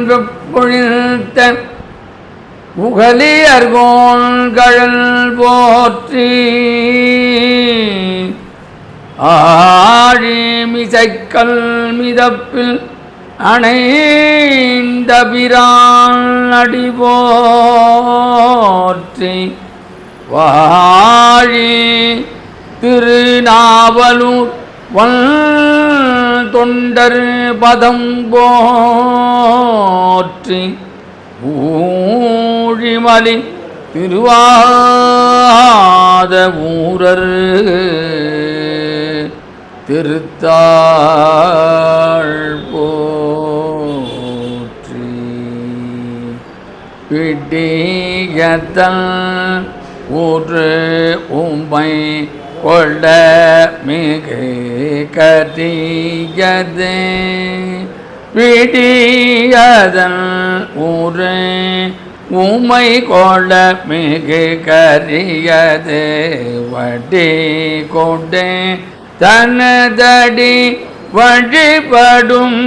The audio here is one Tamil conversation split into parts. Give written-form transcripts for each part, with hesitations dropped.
வெப்பொழித்த உகலியர்கோன் கழல் போற்றி ஆழிமிசைக்கல் மிதப்பில் அணைந்த பிரான் அடி போற்றி வாழி திருநாவலூர் வன் தொண்டர் பதம் போற்றி ஊழிமலி திருவாத ஊரர் திருத்தாள் போற்றி பிடியத்தல் ஊற்று உம்மை கொள்ள மிகு கரியது விடியதன் ஊரு உமை கொள்ள மிகு கரியது வடி கொண்டே தனதடி வழிபடும்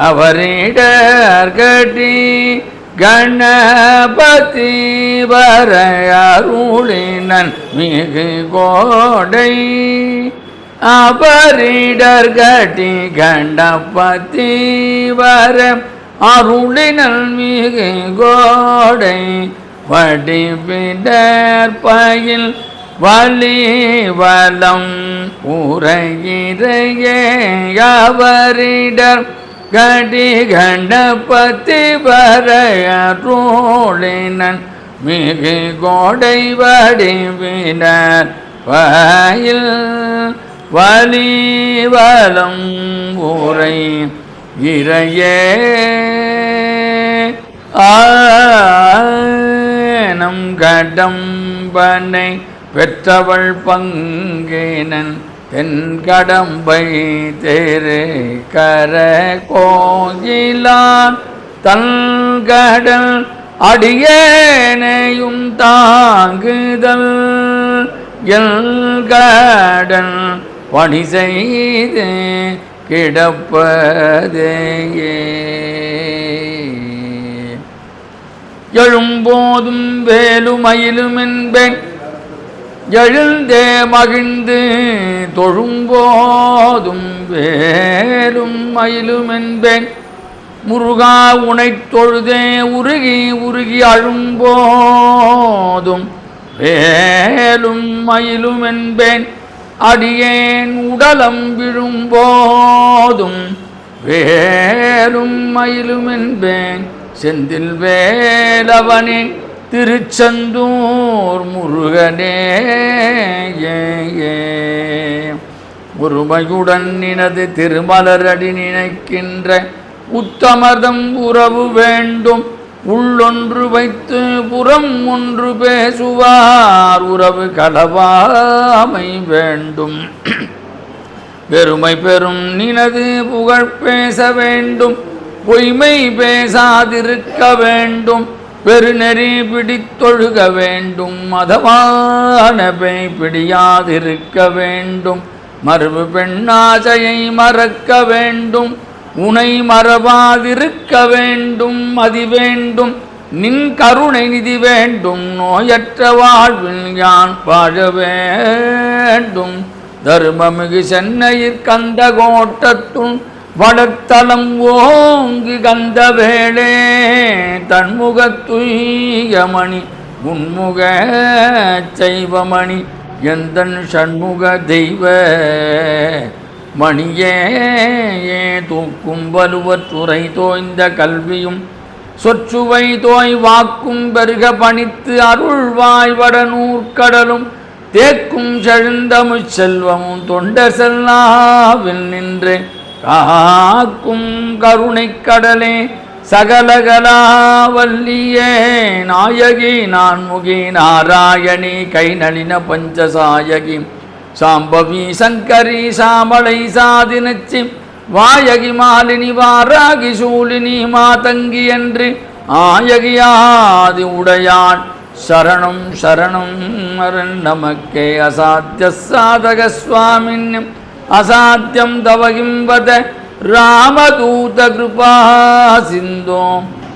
அவரிடர் கட்டி கணபதி வர அருளினன் மிகு கோடை அவரிடர் கட்டி கணபதி வர அருளினன் மிகு கோடை வடிவிடர் பயில் வலி வலம் உரையிறையே அவரிடர் கடி கணபதி வரையருளினன் மிகு கோடை வடிவினர் பயில் வலி வலம் உரை இறையே நம் கடம்பனை பெற்றவள் பங்கேனன் தென்கடம்பை தேரு கர கோயிலான் தன்கடல் அடியேனையும் தாங்குதல் எல்கடன் பணி செய்து கிடப்பதேயே எழும்போதும் வேலுமயிலும் என்பேன் எழுந்தே மகிழ்ந்து தொழும்போதும் வேலும் மயிலும் என்பேன் முருகா உனைத் தொழுதே உருகி உருகி அழும்போதும் வேலும் மயிலும் என்பேன் அடியேன் உடலம் விழும்போதும் வேலும் மயிலும் என்பேன் செந்தில் வேலவனே திருச்செந்தூர் முருகனே ஒருமையுடன் நினது திருமலரடி நினைக்கின்ற உத்தமர்தம் உறவு வேண்டும் உள்ளொன்று வைத்து புறம் ஒன்று பேசுவார் உறவு களவாமை வேண்டும் பெருமை பெறும் நினது புகழ் பேச வேண்டும் பொய்மை பேசாதிருக்க வேண்டும் பெருநெறி பிடித்தொழுக வேண்டும் மதமான பேய் பிடியாதிருக்க வேண்டும் மறுபு பெண்ணாசையை மறக்க வேண்டும் உனை மறவாதிருக்க வேண்டும் மதி வேண்டும் நின் கருணை நிதி வேண்டும் நோயற்ற வாழ்வில் யான் வாழ வேண்டும் தர்மமிகு சென்னையில் கந்த கோட்டத்துள் வடத்தலம் ஓங்கு கந்த வேளே தன்முகத்துயமணி உன்முக செய்வமணி எந்தன் சண்முக தெய்வ மணியே தூக்கும் வலுவற்றுறை தோய்ந்த கல்வியும் சொற்றுவை தோய் வாக்கும் பெருக பணித்து அருள்வாய் வடநூற்கடலும் தேக்கும் செழுந்தமுச் செல்வமும் தொண்டர் செல்லாவில் நின்று காக்கும் கருணை கடலே சகலகலாவல்லியே நாயகி நான்முகி நாராயணி கை நளின பஞ்சசாயகி சாம்பவி சங்கரி சாமளை சாதினச்சி வாயகி மாலினி வாராகி சூலினி மாதங்கி என்று ஆயகியாதி உடையான் சரணம் சரணம் அரண் நமக்கே அசாத்திய சாதக சுவாமின்யம் அசாத்தியம் தவகிம்பத ராமதூத கிருபா சிந்தோ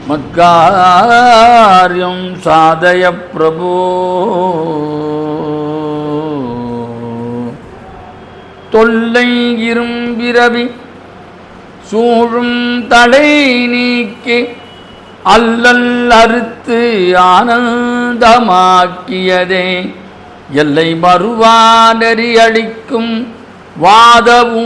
மத்காரியம் சாதய பிரபோ. தொல்லை இரும்பிரவி சூழும் தடை நீக்கி அல்லல் அறுத்து ஆனந்தமாக்கியதே எல்லை மறுவா நெறி அளிக்கும் வாதவூரெங்கோன்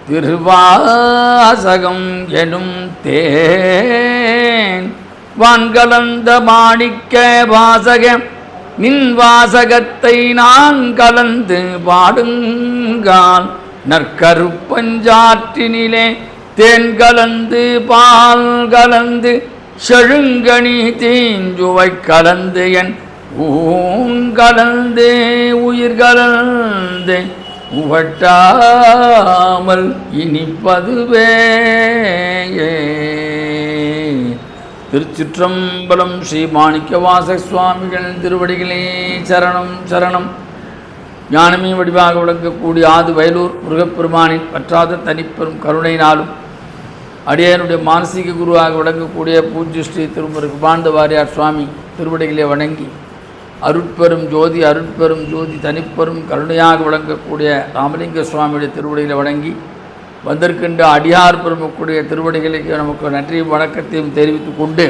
திருவாசகம் எனும் தேன் வான்கலந்த மாணிக்க வாசகம் நின் வாசகத்தை நான் கலந்து பாடுங்கால் நற்கருப்பஞ்சாற்றினிலே தேன் கலந்து பால் கலந்து செழுங்கனி தீஞ்சுவை கலந்து என் ஊங்கலந்து உயிர் கலந்து உவட்டாமல் இனிப்பதுவே. திருச்சிற்றம்பலம். ஸ்ரீ மாணிக்கவாசக சுவாமிகள் திருவடிகளே சரணம் சரணம். ஞானமே வடிவாக விளங்கக்கூடிய ஆது வயலூர் முருகப்பெருமானின் பற்றாத தனிப்பெரும் கருணையினாலும் அடியனுடைய மானசீக குருவாக விளங்கக்கூடிய பூஜ்ய ஸ்ரீ திருமுரு கிருபானந்த வாரியார் சுவாமி திருவடிகளே வணங்கி அருட்பெரும் ஜோதி அருட்பெரும் ஜோதி தனிப்பெரும் கருணையாக விளங்கக்கூடிய ராமலிங்க சுவாமியுடைய திருவடிகளை வணங்கி வந்திருக்கின்ற அடியார் பெருமக்கூடிய திருவடிகளுக்கு நமக்கு நன்றியும் வணக்கத்தையும் தெரிவித்து கொண்டு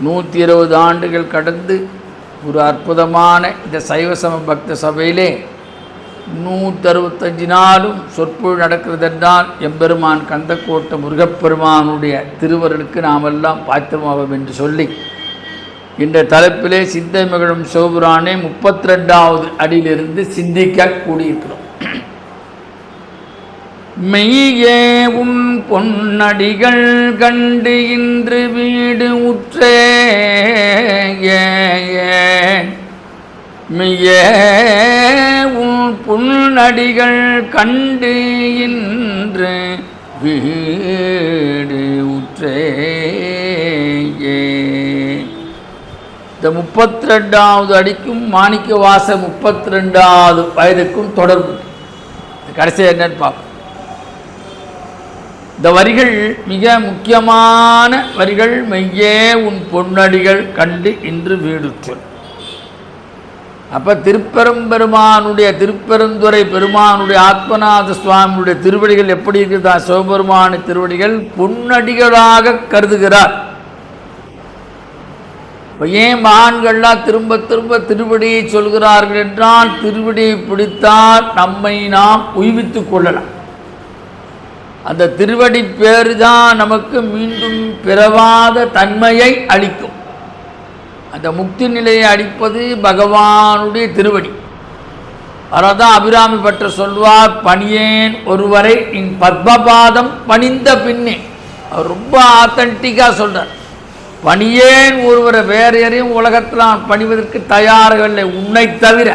120 ஆண்டுகள் கடந்து ஒரு அற்புதமான இந்த சைவசம பக்த சபையிலே 165 நாளும் சொற்பொழிவு நடக்கிறதென்றால் எம்பெருமான் கந்தக்கோட்டை முருகப்பெருமானுடைய திருவருளுக்கு நாமெல்லாம் பாத்திரமாவோம் என்று சொல்லி இந்த தலைப்பிலே சிந்தை மகிழும் சிவபுராணே 32வது அடியிலிருந்து சிந்திக்க கூடியிருக்கிறோம். மெய்யே உன் பொன்னடிகள் கண்டு இன்று வீடு உற்றே மெய்யே உன் பொன்னடிகள் கண்டு இன்று வீடு உற்றே. இந்த 32வது அடிக்கும் மாணிக்க வாச 32வது வயதுக்கும் தொடர்பு. கடைசி என்னன்னு பார்ப்போம். இந்த வரிகள் மிக முக்கியமான வரிகள். மெய்யே உன் பொன்னடிகள் கண்டு இன்று வீடுற்று. அப்போ திருப்பெரும்பெருமானுடைய திருப்பெருந்துறை பெருமானுடைய ஆத்மநாத சுவாமியுடைய திருவடிகள் எப்படி இருக்குதா? சிவபெருமான திருவடிகள் பொன்னடிகளாக கருதுகிறார். ஏன் மகான்கள்லாம் திரும்ப திரும்ப திருவடியை சொல்கிறார்கள் என்றால் திருவடியை பிடித்தால் நம்மை நாம் உய்வித்துக் கொள்ளலாம். அந்த திருவடி பேரு தான் நமக்கு மீண்டும் பிறவாத தன்மையை அளிக்கும். அந்த முக்தி நிலையை அளிப்பது பகவானுடைய திருவடி. அதனால்தான் அபிராமி பற்ற சொல்வார், பணியேன் ஒருவரை இன் பத்மபாதம் பணிந்த பின்னே. அவர் ரொம்ப ஆத்தன்டிக்காக சொல்கிறார். பணியேன் ஒருவரை, வேறு யாரையும் உலகத்தில் நான் பணிவதற்கு தயாராக இல்லை உன்னை தவிர.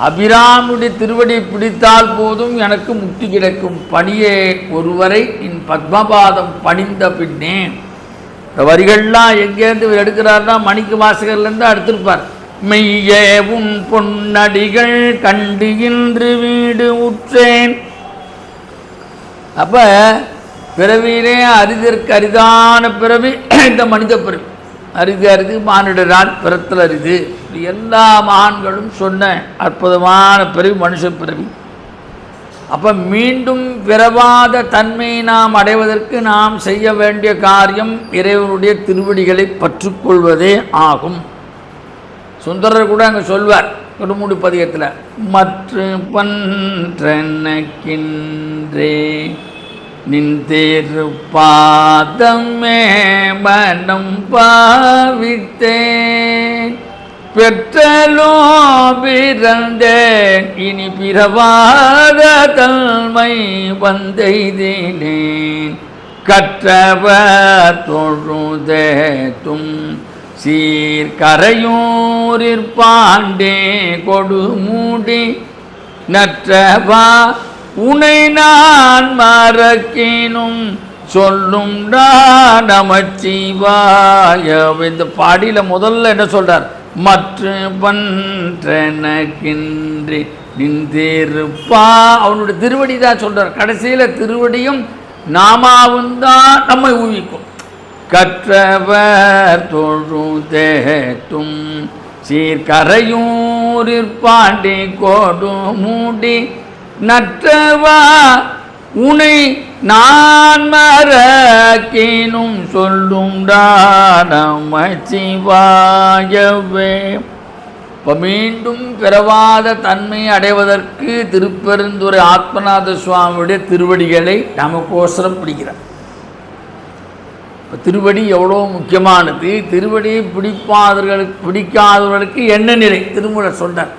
அபிராமுடைய திருவடியை பிடித்தால் போதும் எனக்கு முக்தி கிடைக்கும். பணியே ஒருவரை இன் பத்மபாதம் பணிந்த பின்னே. இந்த வரிகள்லாம் எங்கேருந்து எடுக்கிறார்னா மணிக்க வாசகர்லேருந்து எடுத்திருப்பார். மெய்யே உன் பொன்னடிகள் கண்டு இன்று வீடு உற்றேன். அப்போ பிறவியிலே அரிதற்கு அரிதான பிறவி இந்த மனித பிறவி. அரிது அரிது மானிடரால் பிறத்தல் அரிது. எல்லா மகான்களும் சொன்ன அற்புதமான பிறவி மனுஷ பிறவி. அப்போ மீண்டும் பிறவாத தன்மையை நாம் அடைவதற்கு நாம் செய்ய வேண்டிய காரியம் இறைவனுடைய திருவடிகளை பற்றுக்கொள்வதே ஆகும். சுந்தரர் கூட அங்கே சொல்வார் கொடுமுடி பதிகத்தில், மற்ற பன்றனக்கின்றே நின் திருப்பாதமே மனம் பாவித்தேன் பெற்றலோ பிறந்தேன் இனி பிறவாத தன்மை வந்தெய்தினேன் கற்றவர் தொழுதேத்தும் சீர்கரையூரிற் பாண்டே கொடுமுடி நற்றவா உனை நான் மறக்கினும் சொல்லும் நமச்சிவாய. இந்த பாடியில் முதல்ல என்ன சொல்றார்? மற்ற பன்றனக்கின்றி நின்றிருப்பா. அவனுடைய திருவடி தான் சொல்கிறார். கடைசியில் திருவடியும் நாமாவும் தான் நம்மை ஊவிக்கும். கற்றவர் தொழுதேத்தும் சீர்கரையூரிற்பாண்டி கோடு மூடி நற்றவா உனை நான் மறக்கினும் சொல்லுண்டானமச்சிவாயவே. இப்போ மீண்டும் பிறவாத தன்மை அடைவதற்கு திருப்பெருந்துறை ஆத்மநாத சுவாமியுடைய திருவடிகளை நமக்கோசரம் பிடிக்கிறார். இப்போ திருவடி எவ்வளோ முக்கியமானது. திருவடியை பிடிக்காதவர்களுக்கு என்ன நிலை திருமூலர் சொல்றார்.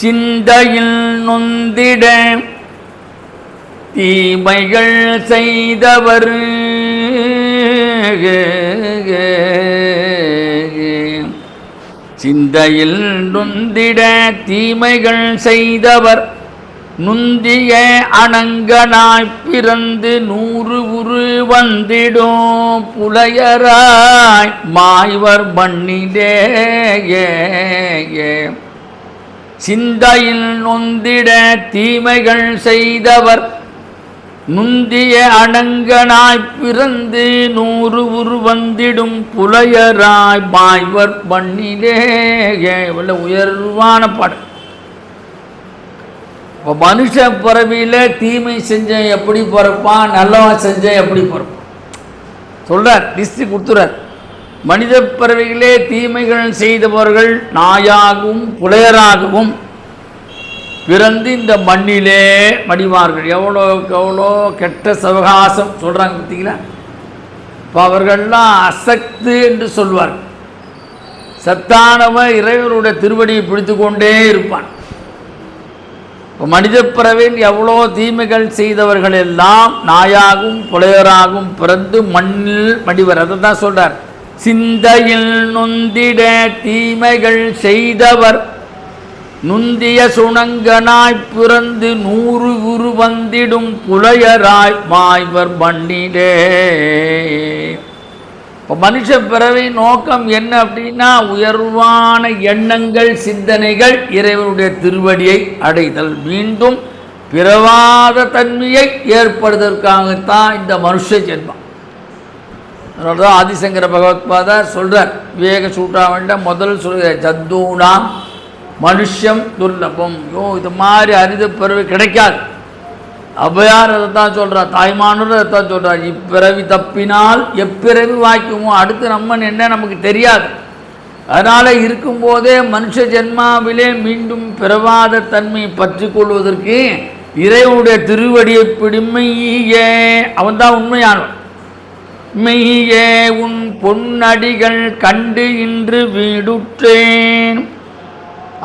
சிந்தையில் நொந்திட தீமைகள் செய்தவர் சிந்தையில் நொந்திட தீமைகள் செய்தவர் நுந்திய அணங்கனாய் பிறந்து 100 உரு வந்திடும் புலையராய் மாய்வர் மண்ணிலே. சிந்தையில் நொந்திட தீமைகள் செய்தவர் நுந்திய அணங்கனாய் பிறந்து 100 உரு வந்திடும் புலையராய் மாய்வர் மண்ணிலே. உயர்வான பாடல். இப்போ மனுஷ பிறவியில் தீமை செஞ்ச எப்படி பிறப்பான், நல்லவன் செஞ்ச எப்படி பிறப்பான் சொல்கிறார். லிஸ்ட்டு கொடுத்துறார். மனித பிறவிகளே தீமைகள் செய்தவர்கள் நாயாகவும் புலையராகவும் பிறந்து இந்த மண்ணிலே மடிவார்கள். எவ்வளோக்கு எவ்வளோ கெட்ட சவகாசம் சொல்கிறாங்க பார்த்தீங்களா. இப்போ அவர்கள்லாம் அசக்து என்று சொல்வார்கள். சத்தானவன் இறைவனுடைய திருவடியை பிடித்து கொண்டே இருப்பான். இப்போ மனித பிறவியில் எவ்வளோ தீமைகள் செய்தவர்கள் எல்லாம் நாயாகவும் புலையராகவும் பிறந்து மண்ணில் மடிவர். அதை தான் சொல்கிறார். சிந்தையில் நொந்திட தீமைகள் செய்தவர் நுந்திய சுணங்கனாய் பிறந்து 100 உரு வந்திடும் புலையராய் மாய்வர் மண்ணிலே. இப்போ மனுஷ பிறவி நோக்கம் என்ன அப்படின்னா உயர்வான எண்ணங்கள் சிந்தனைகள் இறைவனுடைய திருவடியை அடைதல், மீண்டும் பிறவாத தன்மையை ஏற்படுவதற்காகத்தான் இந்த மனுஷ ஜென்மம். அதனால தான் ஆதிசங்கர பகவத்பாதா சொல்கிறார் விவேக சூட்டாவண்ட முதல் சொல்கிற ஜந்தூனாம் மனுஷம் துர்லபம். இது மாதிரி அரித பிறவி கிடைக்காது. அவ்வையார் அதை தான் சொல்கிறார், தாய்மானோர் அதை தான் சொல்கிறார். இப்பிறவி தப்பினால் எப்பிறவி வாய்க்குமோ, அடுத்து நம்ம என்ன நமக்கு தெரியாது. அதனால் இருக்கும்போதே மனுஷ ஜென்மாவிலே மீண்டும் பிறவாத தன்மை பற்றி கொள்வதற்கு இறைவனுடைய திருவடியை பிடிமையே அவன் தான் உண்மையானவன். மெய்யே உன் பொன்னடிகள் கண்டு இன்று வீடுற்றேன்.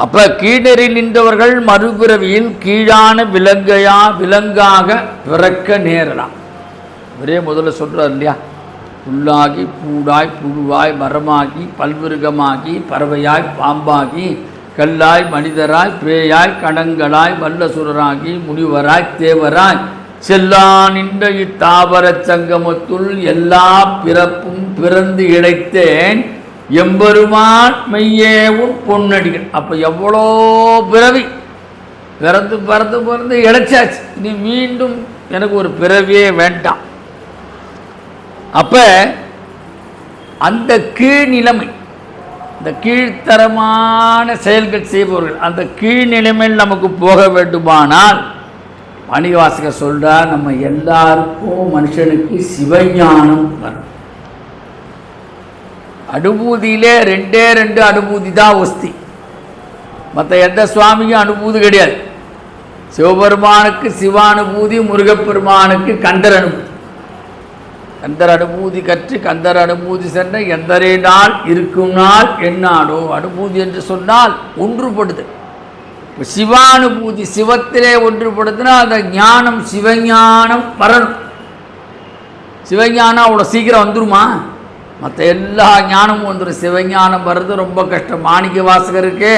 அப்போ கீழறி நின்றவர்கள் மறுபிறவியில் கீழான விலங்காக பிறக்க நேரலாம். ஒரே முதல்ல சொல்கிறார் இல்லையா, புல்லாகி பூடாய் புழுவாய் மரமாகி பல்விருகமாகி பறவையாய் பாம்பாகி கல்லாய் மனிதராய் பேயாய் கணங்களாய் வல்லசுரராகி முனிவராய் தேவராய் செல்லா நின்ற இத்தாவர சங்கமத்துள் எல்லா பிறப்பும் பிறந்து இழைத்தேன் எம்பெருமான் மெய்யேவும் பொன்னடிகள். அப்போ எவ்வளோ பிறவி பிறந்து இழைச்சாச்சு, இனி மீண்டும் எனக்கு ஒரு பிறவியே வேண்டாம். அப்போ அந்த கீழ்நிலைமை, இந்த கீழ்த்தரமான செயல்கள் செய்பவர்கள் அந்த கீழ்நிலைமையில் நமக்கு போக வேண்டுமானால் மாணிக்கவாசகர் சொல்கிறார், நம்ம எல்லாருக்கும் மனுஷனுக்கு சிவஞானம் வரும். அனுபூதியிலே 2 அனுபூதி தான் ஒஸ்தி, மற்ற எந்த சுவாமிக்கும் அனுபூதி கிடையாது. சிவபெருமானுக்கு சிவானுபூதி, முருகப்பெருமானுக்கு கந்தர் அனுபூதி. கந்தர் அனுபூதி கற்று கந்தர் அனுபூதி சென்ற எந்தரே நாள் இருக்கும் நாள் என்னாடோ. அனுபூதி என்று சொன்னால் ஒன்றுபடுது. சிவானுபூதி சிவத்திலே ஒன்றுபடுத்தினா அந்த ஞானம் சிவஞானம் வரணும். சிவஞானம் அவ்வளோ சீக்கிரம் வந்துருமா? மற்ற எல்லா ஞானமும் வந்துடும். சிவஞானம் வர்றது ரொம்ப கஷ்டம். மாணிக்கவாசகருக்கு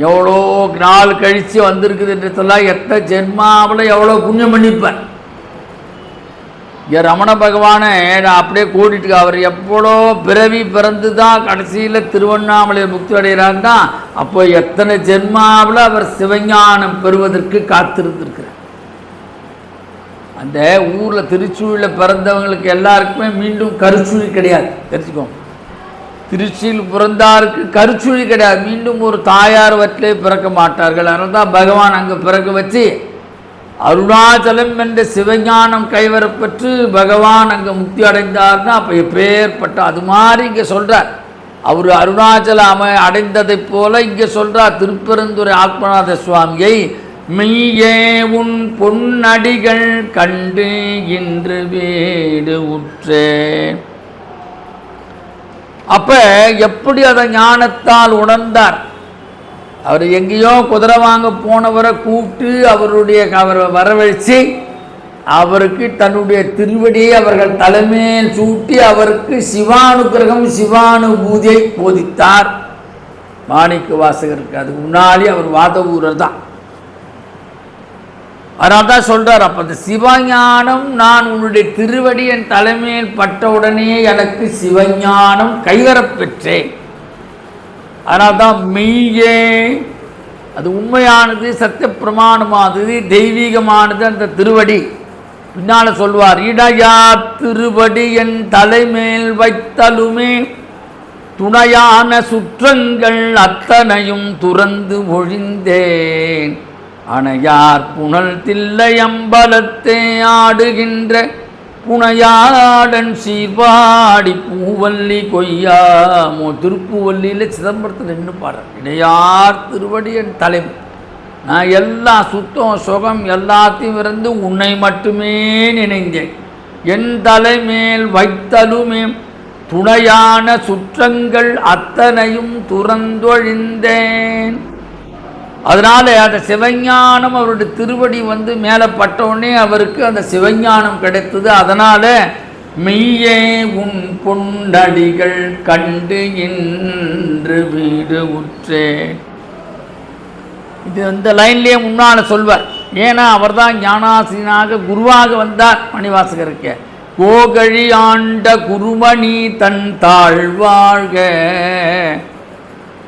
எவ்வளோ நாள் கழித்து வந்திருக்குதுன்றதெல்லாம் எத்தனை ஜென்மாவில் எவ்வளோ புண்ணியம் பண்ணிப்பேன். இங்கே ரமண பகவானை அப்படியே கூட்டிட்டு அவர் எவ்வளோ பிறவி பிறந்து தான் கடைசியில் திருவண்ணாமலையை முக்தி அடைகிறாருன்னா அப்போ எத்தனை ஜென்மாவில் அவர் சிவஞானம் பெறுவதற்கு காத்திருந்திருக்கிறார். அந்த ஊரில் திருச்சூழில் பிறந்தவங்களுக்கு எல்லாருக்குமே மீண்டும் கருச்சுழி கிடையாது, தெரிஞ்சுக்கோங்க. திருச்சியில் பிறந்தாருக்கு கருச்சுழி கிடையாது, மீண்டும் ஒரு தாயார் வற்றிலே பிறக்க மாட்டார்கள். அதனால தான் பகவான் அங்கே பிறக்க வச்சு அருணாச்சலம் என்ற சிவஞானம் கைவரப்பெற்று பகவான் அங்கே முக்தி அடைந்தார்னா அப்போ எப்பேற்பட்ட அது மாதிரி இங்கே சொல்கிறார். அவர் அருணாச்சலம் அடைந்ததை போல இங்கே சொல்கிறார் திருப்பெருந்துறை ஆத்மநாத சுவாமியை, மெய்யே உன் பொன்னடிகள் கண்டு இன்று வீடு உற்றேன். அப்போ எப்படி அதை ஞானத்தால் உணர்ந்தார்? அவர் எங்கேயோ குதிரை வாங்க போனவரை கூப்பிட்டு அவரை வரவழைச்சு அவருக்கு தன்னுடைய திருவடியை அவர்கள் தலைமையில் சூட்டி அவருக்கு சிவானுக்கிரகம் சிவானுபூதியை போதித்தார் மாணிக்க வாசகருக்கு. அதுக்கு முன்னாடி அவர் வாதவூரர் தான். அதனால தான் சொல்கிறார், அப்போ அந்த சிவஞானம் நான் உன்னுடைய திருவடி என் தலைமையில் பட்டவுடனே எனக்கு சிவஞானம் கைவரப்பெற்றேன். அதனால தான் மெய்யே அது உண்மையானது, சத்திய பிரமாணமானது, தெய்வீகமானது அந்த திருவடி. பின்னால் சொல்வார், இடையா திருவடி என் தலைமேல் வைத்தலுமே துணையான சுற்றங்கள் அத்தனையும் துறந்து ஒழிந்தேன். அணையார் புனல் தில்லை அம்பலத்தே ஆடுகின்ற புனையாடன் சீர்வாடி பூவல்லி கொய்யாமோ. திருப்பூவல்லியில் சிதம்பரத்தில் நின்று பாடுறேன், இடையார் திருவடி என் தலைமை, நான் எல்லா சுத்தம் சுகம் எல்லாத்தையும் இருந்து உன்னை மட்டுமே நினைந்தேன். என் தலைமேல் வைத்தலுமே துணையான சுற்றங்கள் அத்தனையும் துறந்தொழிந்தேன். அதனால் அந்த சிவஞானம் அவருடைய திருவடி மேலே பட்டவுடனே அவருக்கு அந்த சிவஞானம் கிடைத்தது. அதனால் மெய்யே உன் பொன்னடிகள் கண்டு இன்று வீடு உற்றேன். இது இந்த லைன்லேயே முன்னால் சொல்வார். ஏன்னா அவர் தான் ஞானாசிரியனாக குருவாக வந்தார் மணிவாசகருக்கு. கோகழி ஆண்ட குருமணி தன் தாழ்வாழ்க.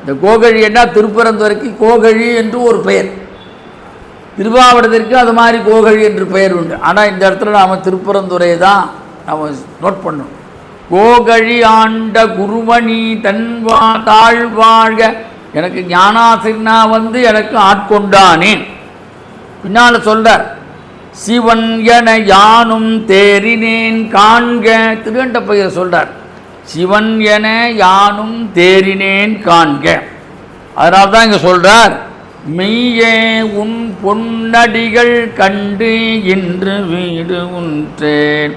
இந்த கோகழி என்ன திருப்பரந்துரைக்கு கோகழி என்று ஒரு பெயர், திருவாவடத்திற்கு அது மாதிரி கோகழி என்று பெயர் உண்டு. ஆனால் இந்த இடத்துல நாம் திருப்பரந்துரை தான் நாம் நோட் பண்ணணும். கோகழி ஆண்ட குருமணி தன் தாழ்வாழ்க. எனக்கு ஞானாசிரியனா எனக்கு ஆட்கொண்டானேன். பின்னால் சொல்றார், சிவன் என யானும் தேறினேன் காண்க. திருகண்ட பெயர் சொல்றார், சிவன் என யானும் தேறினேன் காண்க. அதனால தான் இங்கே சொல்றார், மெய்யே உன் பொன்னடிகள் கண்டு இன்று வீடு உற்றேன்.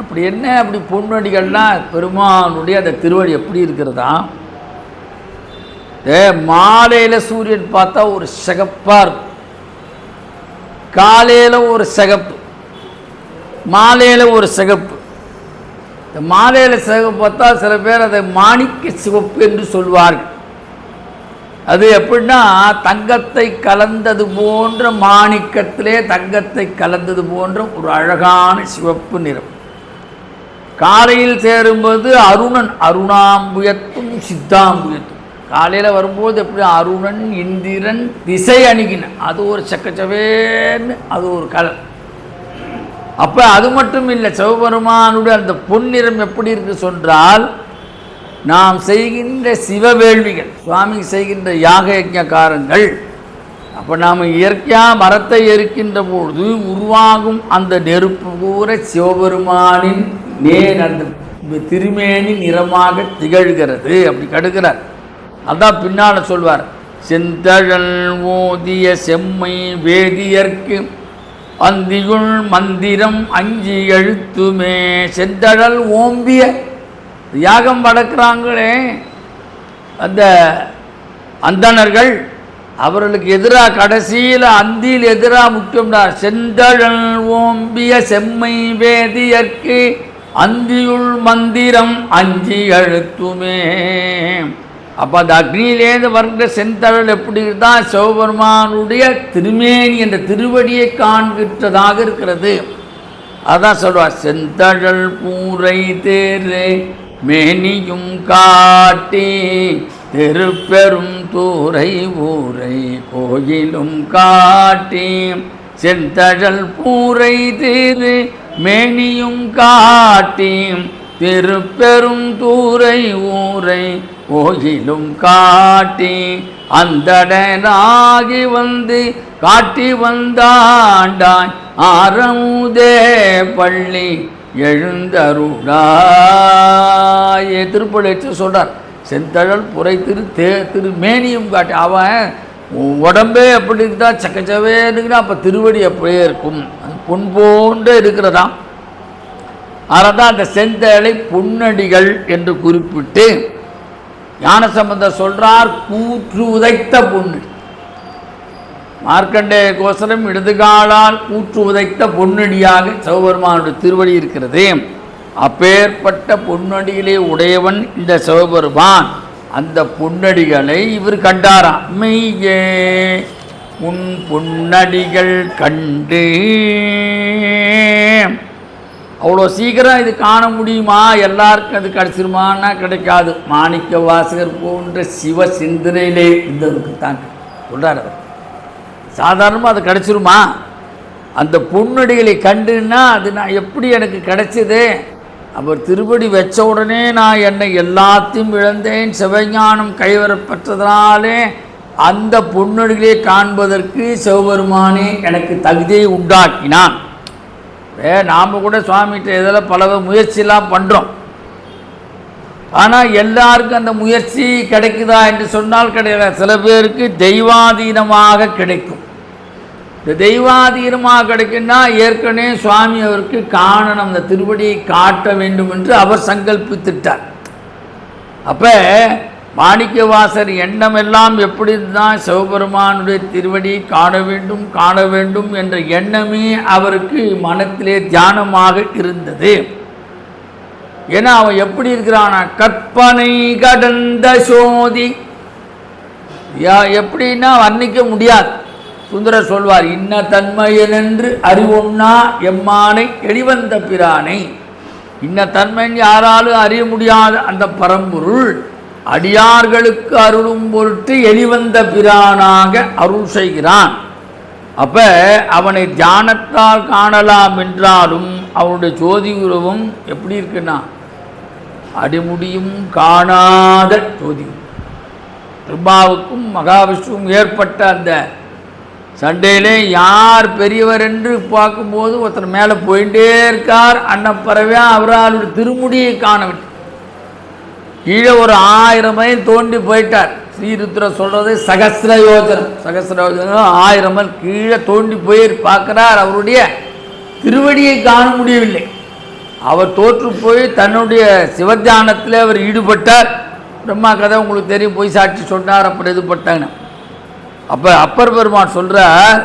அப்படி என்ன அப்படி பொன்னடிகள்லாம் பெருமானுடைய அந்த திருவடி எப்படி இருக்கிறதா? மாலையில் சூரியன் பார்த்தா ஒரு சிகப்பாக இருக்கும், காலையில் ஒரு சிகப்பு, மாலையில் ஒரு சிகப்பு. இந்த மாலையில் சிகப்பு பார்த்தா சில பேர் அதை மாணிக்க சிவப்பு என்று சொல்வார்கள். அது எப்படின்னா தங்கத்தை கலந்தது போன்ற, மாணிக்கத்திலே தங்கத்தை கலந்தது போன்ற ஒரு அழகான சிவப்பு நிறம். காலையில் சேரும்போது அருணன், அருணாம்புயத்தும் சித்தாம்புயத்தும். காலையில் வரும்போது எப்படி அருணன் இந்திரன் திசை அணுகின, அது ஒரு சக்கச்சவேன்னு அது ஒரு கலர். அப்போ அது மட்டும் இல்லை, சிவபெருமானுடைய அந்த பொன்னிறம் எப்படி இருக்கு சொன்னால், நாம் செய்கின்ற சிவவேள்விகள், சுவாமி செய்கின்ற யாக யஜ்ஞகாரங்கள், அப்போ நாம் இயற்கையாக மரத்தை எரிக்கின்ற பொழுது உருவாகும் அந்த நெருப்பு கூற சிவபெருமானின் அந்த திருமேனி நிறமாக திகழ்கிறது. அப்படி கடுக்கிறார். அதான் பின்னால் சொல்வார், செந்தழல் ஓதிய செம்மை வேதியர்க்கு அந்தியுள் மந்திரம் அஞ்சி எழுத்துமே. செந்தழல் ஓம்பிய யாகம் வளர்க்குறாங்களே அந்த அந்தணர்கள், அவர்களுக்கு எதிராக கடைசியில் அந்தியில் எதிராக முக்கியம்னார். செந்தழல் ஓம்பிய செம்மை வேதியர்க்கு அந்தியுள் மந்திரம் அஞ்சி எழுத்துமே. அப்போ அந்த அக்னியிலேருந்து வருகிற செந்தழல் எப்படி தான் சிவபெருமானுடைய திருமேனி என்ற திருவடியை காண்கின்றதாக இருக்கிறது. அதான் சொல்வார், செந்தழல் பூரை தேரு மேனியும் காட்டி திருப்பெரும் தூரை ஊரை கோயிலும் காட்டி. செந்தழல் பூரை தேரு மேனியும் காட்டி திருப்பெரும் தூரை ஊரை கோயிலும் காட்டி. அந்தடனாகி வந்து காட்டி வந்தாண்டாய் ஆரமுதே பள்ளி எழுந்தருளாய். திருப்பள்ளி சொல்றார், செந்தழல் புரை திரு மேனியும் காட்டி. அவன் உடம்பே எப்படி இருக்குதா, சக்கச்சவே இருக்குன்னா அப்போ திருவடி அப்படியே இருக்கும், அது பொன் போன்று இருக்கிறதாம். அதனால் தான் அந்த செந்தழலை பொன்னடிகள் என்று குறிப்பிட்டு ஞானசம்பந்தர் சொல்றார், கூற்று உதைத்த பொன்னடி. மார்க்கண்டேய கோசரம் இடதுகாலால் கூற்று உதைத்த பொன்னடியாக சிவபெருமானுடைய திருவடி இருக்கிறது. அப்பேற்பட்ட பொன்னடிகளை உடையவன் இந்த சிவபெருமான். அந்த பொன்னடிகளை இவர் கண்டாராம். மெய்யே உன் பொன்னடிகள் கண்டு. அவ்வளோ சீக்கிரம் இது காண முடியுமா, எல்லாருக்கும் அது கிடைச்சிருமான்னா கிடைக்காது. மாணிக்க வாசகர் போன்ற சிவ சிந்தனையிலே இருந்தவருக்கு தான் சொல்கிறார் அவர். சாதாரணமாக அது கிடைச்சிருமா? அந்த பொன்னடிகளை கண்டுன்னா அது நான் எப்படி எனக்கு கிடைச்சது? அவர் திருப்படி வச்ச உடனே நான் என்னை எல்லாத்தையும் இழந்தேன், சிவஞானம் கைவரப்பட்டதனாலே அந்த பொன்னடிகளை காண்பதற்கு சிவபெருமானே எனக்கு தகுதியை உண்டாக்கினான். நாம் கூட சுவாமிகிட்ட இதில் பல முயற்சியெல்லாம் பண்ணுறோம். ஆனால் எல்லாருக்கும் அந்த முயற்சி கிடைக்குதா என்று சொன்னால் கிடையாது. சில பேருக்கு தெய்வாதீனமாக கிடைக்கும். இந்த தெய்வாதீனமாக கிடைக்குன்னா ஏற்கனவே சுவாமி அவருக்கு காணணும், அந்த திருவடியை காட்ட வேண்டும் என்று அவர் சங்கல்பித்துட்டார். அப்போ மாணிக்கவாசர் எண்ணமெல்லாம் எப்படி தான் சிவபெருமானுடைய திருவடியை காண வேண்டும் என்ற எண்ணமே அவருக்கு மனத்திலே தியானமாக இருந்தது. ஏன்னா அவன் எப்படி இருக்கிறானா, கற்பனை கடந்த சோதி. எப்படின்னா வர்ணிக்க முடியாது. சுந்தரர் சொல்வார், இன்ன தன்மையனென்று அறிவோம்னா எம்மானை எளிவந்த பிரானை. இன்ன தன்மைன்னு யாராலும் அறிய முடியாத அந்த பரம்பொருள் அடியார்களுக்கு அருளும் பொருட்டு எளிவந்த பிரானாக அருள் செய்கிறான். அப்ப அவனை தியானத்தால் காணலாம் என்றாலும் அவனுடைய ஜோதி உருவம் எப்படி இருக்குன்னா அடிமுடியும் காணாத ஜோதி. பிரம்மாவுக்கும் மகாவிஷ்ணுவும் ஏற்பட்ட அந்த சண்டையிலே யார் பெரியவர் என்று பார்க்கும்போது ஒருத்தர் மேலே போயிட்டே இருக்கார். அன்னப்பறவையா அவரால் திருமுடியை காணவில்லை. கீழே ஒரு 1000 மைல் தோண்டி போயிட்டார். ஸ்ரீருத்ர சொல்றது சகசிரயோஜனம். 1000 மைல் கீழே தோண்டி போய் பார்க்கிறார். அவருடைய திருவடியை காண முடியவில்லை. அவர் தோற்று போய் தன்னுடைய சிவத்தியானத்தில் அவர் ஈடுபட்டார். பிரம்மா கதை உங்களுக்கு தெரியும், போய் சாட்சி சொன்னார், அப்படி இதுபட்டாங்க. அப்போ அப்பர் பெருமான் சொல்கிறார்,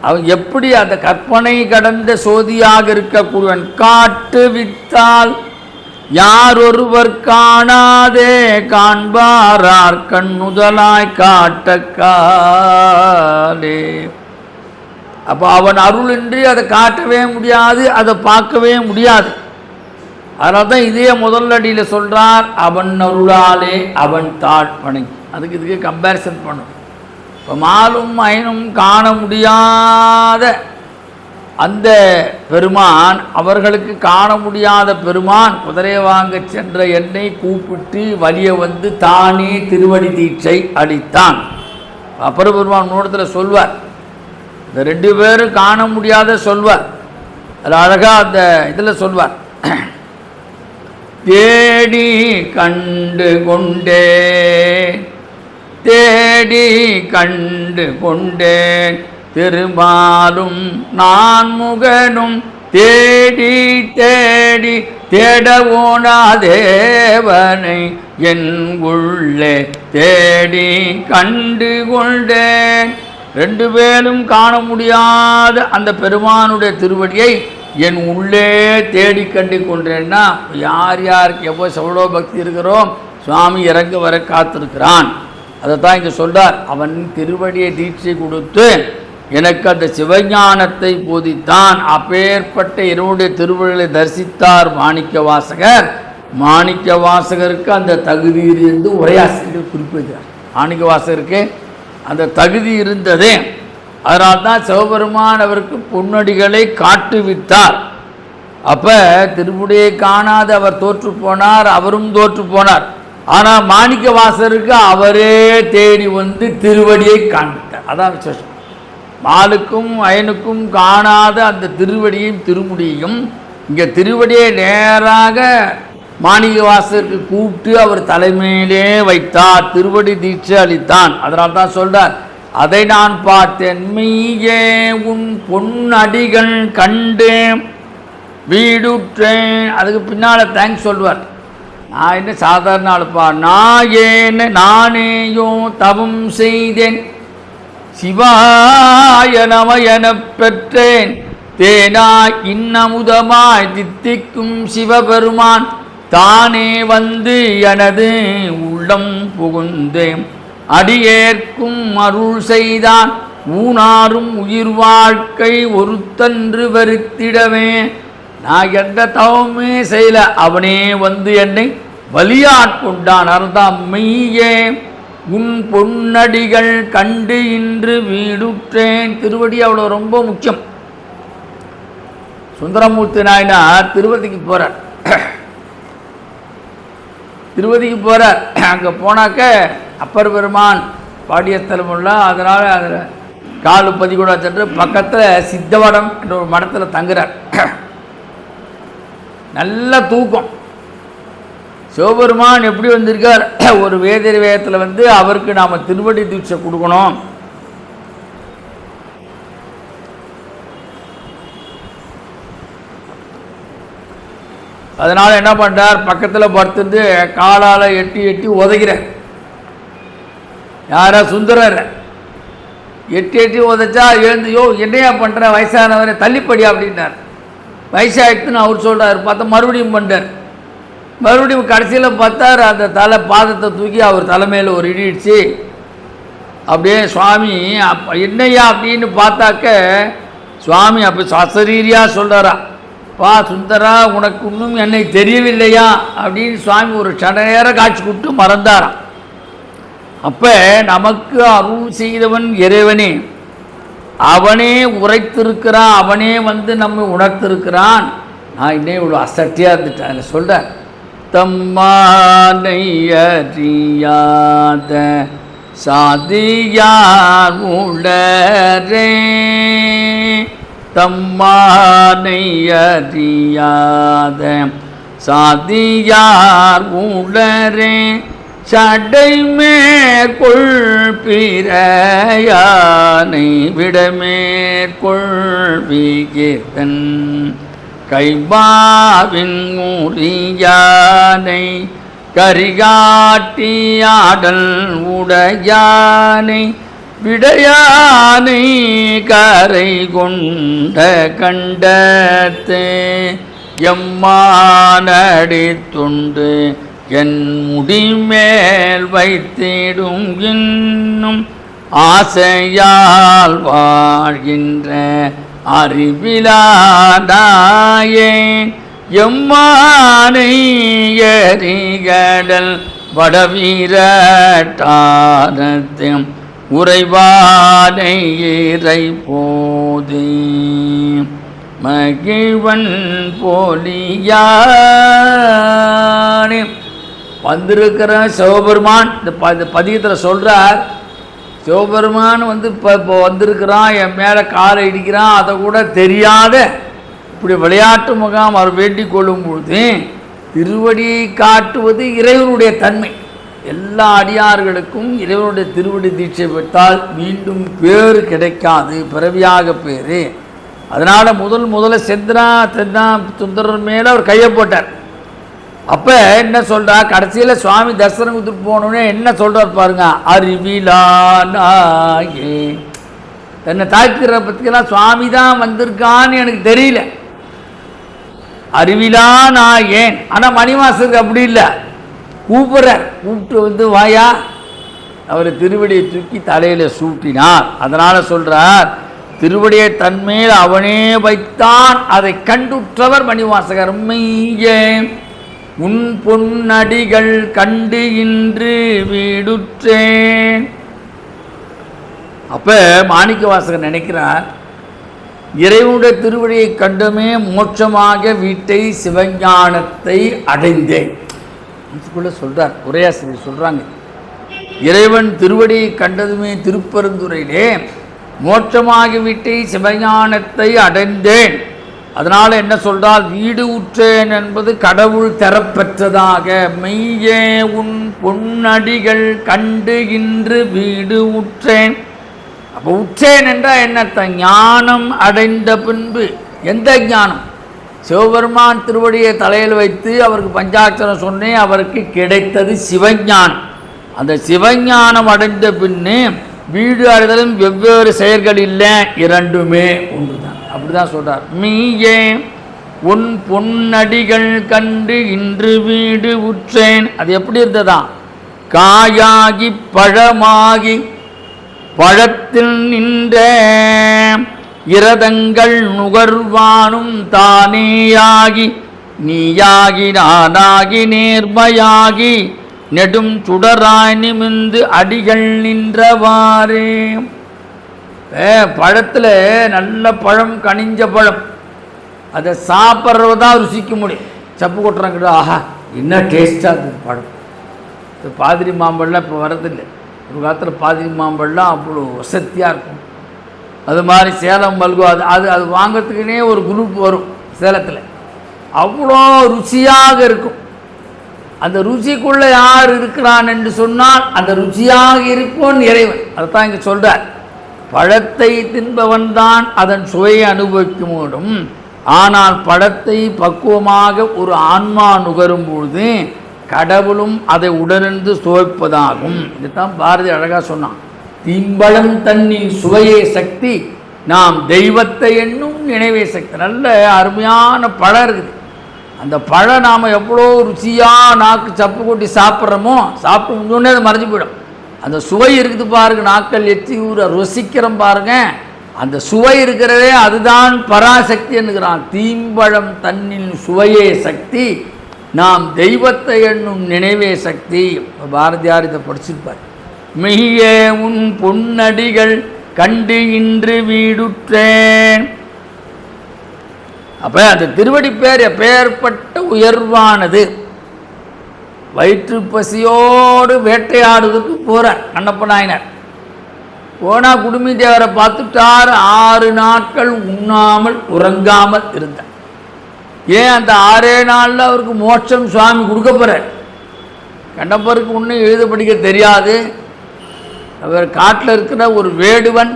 அவன் எப்படி அந்த கற்பனை கடந்த சோதியாக இருக்கக்கூடியவன். காட்டு வித்தால் யார் ஒருவர் காணாதே காண்பாரார் கண்ணுதலாய் காட்டக்காலே. அப்போ அவன் அருளின்றி அதை காட்டவே முடியாது, அதை பார்க்கவே முடியாது. அதனால தான் இதே முதல் அடியில் சொல்கிறார், அவன் அருளாலே அவன் தாழ் வணங்கி. அதுக்கு இதுக்கு கம்பேரிசன் பண்ணும். இப்போ மாலும் ஐனும் காண முடியாத அந்த பெருமான், அவர்களுக்கு காண முடியாத பெருமான் குதிரை வாங்க சென்ற என்னை கூப்பிட்டு வலிய வந்து தானே திருவடி தீட்சை அளித்தான். அப்பர் பெருமான் நோடத்தில் சொல்வார், இந்த 2 பேரும் காண முடியாத சொல்வார். அது அழகாக அந்த இதில் சொல்வார், தேடி கண்டு கொண்டேன் தேடி கண்டு கொண்டேன் திருமாலும் நான் முகனும் தேடி தேடி தேடவோனா தேவனை என் உள்ளே தேடி கண்டு கொண்டேன். 2 பேரும் காண முடியாத அந்த பெருமானுடைய திருவடியை என் உள்ளே தேடி கண்டு கொண்டேன்னா யார் யாருக்கு எவ்வளோ பக்தி இருக்கிறோம், சுவாமி இறங்க வர காத்திருக்கிறான். அதை தான் இங்கே சொல்கிறார். அவன் திருவடியை தீட்சை கொடுத்து எனக்கு அந்த சிவஞானத்தை போதித்தான். அப்பேற்பட்ட என்னுடைய திருவள்ளுவரை தரிசித்தார் மாணிக்க வாசகர். மாணிக்க வாசகருக்கு அந்த தகுதி இருந்து உரையாசிரியர் குறிப்பிட்டார். மாணிக்க வாசகருக்கு அந்த தகுதி இருந்ததே, அதனால்தான் சிவபெருமான் அவருக்கு பொன்னடிகளை காட்டுவித்தார். அப்போ திருமுடியை காணாத அவர் தோற்று போனார், அவரும் தோற்று போனார். ஆனால் மாணிக்க வாசகருக்கு அவரே தேடி வந்து திருவடியை காண்பித்தார். அதான் விசேஷம். மாலுக்கும் அயனுக்கும் காணாத அந்த திருவடியையும் திருமுடியையும் இங்கே திருவடியை நேராக மாணிக்க வாசகருக்கு கூப்பிட்டு அவர் தலைமையிலே வைத்தார், திருவடி தீட்சை அளித்தான். அதனால் தான் சொல்றார், அதை நான் பார்த்தேன் மெய்யே உன் பொன்னடிகள் கண்டேன் வீடுற்றேன். அதுக்கு பின்னால் தேங்க்ஸ் சொல்வார். நான் என்ன சாதாரண ஆளுப்பா, நானேயோ தவம் செய்தேன், சிவாய நம எனப் பெற்றேன், தேனாய் இன்னமுதமாய் தித்திக்கும் சிவபெருமான் தானே வந்து எனது உள்ளம் புகுந்தேன், அடியேற்கும் அருள் செய்தான், ஊனாரும் உயிர் வாழ்க்கை ஒருத்தன்று வருத்திடவே. நான் எந்த தவமே செய்யல, அவனே வந்து என்னை பலியாட்கொண்டான். அர்த்தம் மெய்யே உன் பொன்னடிகள் கண்டு இன்று வீடுற்றேன். திருவடி அவ்வளோ ரொம்ப முக்கியம். சுந்தரமூர்த்தி நாயனார் திருவதிக்கு போகிறார். திருவதிக்கு போகிறார். அங்கே போனாக்க அப்பர் பெருமான் பாடிய ஸ்தலமுள்ள, அதனால் அதில் காலு பதிகூட சென்று பக்கத்தில் சித்தவடம் என்ற ஒரு மடத்தில் தங்குறார். நல்ல தூக்கம். சிவபெருமான் எப்படி வந்திருக்கார், ஒரு வேதிர் வேதத்தில் வந்து அவருக்கு நாம் திருவடி தீட்சை கொடுக்கணும். அதனால் என்ன பண்ணுறார், பக்கத்தில் படுத்துட்டு காலால் எட்டி எட்டி உதைக்கிறார். யாரா சுந்தரர் எட்டி எட்டி உதைச்சா எழுந்து, யோ என்னையா பண்ணுற வயசானவரை தள்ளிப்படி அப்படின்னார். வயசாகிடுதுன்னு அவர் சொல்கிறார். பார்த்தா மறுபடியும் பண்ணுறார். மறுபடியும் கடைசியில் பார்த்தார், அந்த பாதத்தை தூக்கி அவர் தலைமையில் ஒரு இடிச்சு அப்படியே சுவாமி என்னையா அப்படின்னு பார்த்தாக்க சுவாமி அப்போ சசரீரியாக சொல்கிறாரா, பா சுந்தரா உனக்கு இன்னும் என்னை தெரியவில்லையா அப்படின்னு சுவாமி ஒரு சடநேர காட்சி கொடுத்து மறந்தாராம். அப்போ நமக்கு அருள் செய்தவன் இறைவனே, அவனே உரைத்திருக்கிறான், அவனே வந்து நம்ம உணர்த்திருக்கிறான். நான் இன்னும் இவ்வளோ அசட்டியாக இருந்துட்டேன். அதில் சொல்கிறேன், தம்மானை அறியாத சாதியார் உளரே, தம்மானை அறியாத சாதியார் உளரே, சடை மேற்கொள் பிறையானை விடமேற்கொள் விகீர்த்தன், கைபாவின் முறியானை கரிகாட்டியாடல் உடையானை, விடையானை கரை கொண்ட கண்டத்தே, எம்மானடித்துண்டு என் முடிமேல் வைத்திடும் இன்னும் ஆசையால் வாழ்கின்ற அறிவிலாதாயேன், எம்மானை எரிகடல் வடவீரட்டாரத்தும் உறைவானை இறை போதே, மகிழ்வன் போலியானே. வந்திருக்கிற சிவபெருமான் இந்த பதிகத்தில் சொல்கிறார், சிவபெருமான் வந்து இப்போ வந்திருக்கிறான், என் மேலே காலை இடிக்கிறான், அதை கூட தெரியாத இப்படி விளையாட்டு முகாம் அவர் வேண்டிக் கொள்ளும் பொழுது திருவடியை காட்டுவது இறைவனுடைய தன்மை. எல்லா அடியார்களுக்கும் இறைவனுடைய திருவடி தீட்சை பெற்றால் மீண்டும் பேர் கிடைக்காது, பிறவியாக பேர். அதனால் முதல்ல சுந்தரர் மேலே அவர் கையை போட்டார். அப்போ என்ன சொல்கிறார், கடைசியில் சுவாமி தரிசனம் கொடுத்துட்டு போனோடனே என்ன சொல்கிறார் பாருங்க, அறிவிலானாயே. தன்னை தாக்குற பற்றிக்கெல்லாம் சுவாமி தான் வந்திருக்கான்னு எனக்கு தெரியல, அறிவிலானாயேன். ஆனால் மணிவாசருக்கு அப்படி இல்லை, கூப்பிட்றார். கூப்பிட்டு வந்து வாயா, அவர் திருவடியை தூக்கி தலையில் சூட்டினார். அதனால் சொல்கிறார், திருவடியை தன்மேல் அவனே வைத்தான். அதை கண்டுற்றவர் மணிவாசகர். மெய்யே உன் பொன்னடிகள் கண்டு இன்று வீடுற்றேன். அப்போ மாணிக்க வாசகர் நினைக்கிறார், இறைவனுடைய திருவடியை கண்டுமே மோட்சமாக வீட்டை சிவஞானத்தை அடைந்தேன். இதுக்குள்ளே சொல்கிறார், உரையாசிரியர் சொல்கிறாங்க, இறைவன் திருவடியை கண்டதுமே திருப்பெருந்துறையிலே மோட்சமாகி வீட்டை சிவஞானத்தை அடைந்தேன். அதனால் என்ன சொல்றால், வீடு உற்றேன் என்பது கடவுள் தரப்பெற்றதாக. மெய்யே உன் பொன்னடிகள் கண்டு இன்று வீடு உற்றேன். அப்போ உற்றேன் என்றால் என்ன அர்த்தம்? ஞானம் அடைந்த பின்பு. எந்த ஞானம்? சிவபெருமான் திருவடியை தலையில் வைத்து அவருக்கு பஞ்சாட்சரம் சொன்னேன், அவருக்கு கிடைத்தது சிவஞானம். அந்த சிவஞானம் அடைந்த பின்னே வீடு அடைதலும் வெவ்வேறு செயல்கள் இல்லை, இரண்டுமே ஒன்று தான். அப்படி தான் சொல்கிறார். மெய்யே உன் பொன்னடிகள் கண்டு இன்று வீடு உற்றேன். அது எப்படி இருந்ததா? காயாகி பழமாகி பழத்தில் நின்ற இரதங்கள் நுகர்வானும் தானேயாகி நீயாகி நானாகி நேர்மையாகி நெடும் சுடராய் நிமிந்து அடிகள் நின்றவாறே. பழத்தில் நல்ல பழம், கனிஞ்ச பழம், அதை சாப்பிட்றதான் ருசிக்க முடியும். சப்பு கொட்டுறாங்கிட்ட, ஆஹா என்ன டேஸ்ட்டாக இருக்குது பழம். இப்போ பாதிரி மாம்பழம்லாம் இப்போ வரதில்லை. ஒரு காலத்தில் பாதிரி மாம்பழம்லாம் அவ்வளோ வசதியாக இருக்கும். அது மாதிரி சேலம் மல்கோ, அது அது வாங்கிறதுக்குனே ஒரு குரூப் வரும் சேலத்தில். அவ்வளோ ருசியாக இருக்கும். அந்த ருசிக்குள்ளே யார் இருக்கிறான் என்று சொன்னால் அந்த ருசியாக இருப்போன் இறைவன். அதைத்தான் இங்கே சொல்கிறார். பழத்தை தின்பவன் தான் அதன் சுவையை அனுபவிக்க முடியும். ஆனால் பழத்தை பக்குவமாக ஒரு ஆன்மா நுகரும் பொழுது கடவுளும் அதை உடனிருந்து சுவைப்பதாகும். இதுதான் பாரதி அழகாக சொன்னான். தீம்பழம் தன்னின் சுவையே சக்தி, நாம் தெய்வத்தை என்னும் நினைவே சக்தி. நல்ல அருமையான பழம் இருக்குது. அந்த பழம் நாம் எவ்வளோ ருசியாக நாக்கு சப்பு கொட்டி சாப்பிட்றோமோ, சாப்பிட்டு முன்னே அது மறைஞ்சு போயிடும். அந்த சுவை இருக்குது பாருங்க, நாக்கள் எத்தி ஊற ருசிக்கிறோம் பாருங்க, அந்த சுவை இருக்கிறதே அதுதான் பராசக்தி என்கிறான். தீம்பழம் தன்னின் சுவையே சக்தி, நாம் தெய்வத்தை என்னும் நினைவே சக்தி. பாரதியார் இதை படிச்சிருப்பார். மெய்யே உன் பொன்னடிகள் கண்டு இன்று வீடுற்றேன். அப்போ அந்த திருவடி பேர் எப்பேற்பட்ட உயர்வானது. வயிற்று பசியோடு வேட்டையாடுவதற்கு போகிறார் கண்ணப்ப நாயனார். போனால் குடுமி தேவரை பார்த்துட்டார். 6 நாட்கள் உண்ணாமல் உறங்காமல் இருந்தார். ஏன்? அந்த 6 நாளில் அவருக்கு மோட்சம் சுவாமி கொடுக்க போகிறார். கண்ணப்பருக்கு ஒன்றும் எழுத படிக்க தெரியாது. அவர் காட்டில் இருக்கிற ஒரு வேடுவன்.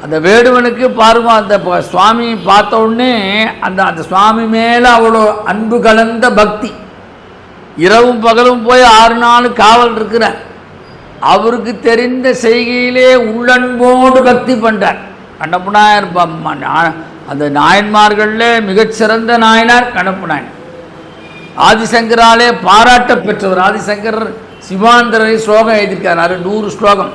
அந்த வேடுவனுக்கு பாருங்க, அந்த சுவாமி பார்த்த உடனே அந்த சுவாமி மேலே அவ்வளோ அன்பு கலந்த பக்தி. இரவும் பகலும் போய் 6 நாள் காவல் இருக்கிறார். அவருக்கு தெரிந்த செய்கையிலே உள்ளன்போடு பக்தி பண்ணுறார். கண்ணப்ப நாயர் அந்த நாயன்மார்களில் மிகச்சிறந்த நாயனார் கண்ணப்ப நாயனார். ஆதிசங்கராலே பாராட்ட பெற்றவர். ஆதிசங்கர் சிவாந்தரை ஸ்லோகம் எழுதியிருக்கார், 100 ஸ்லோகம்.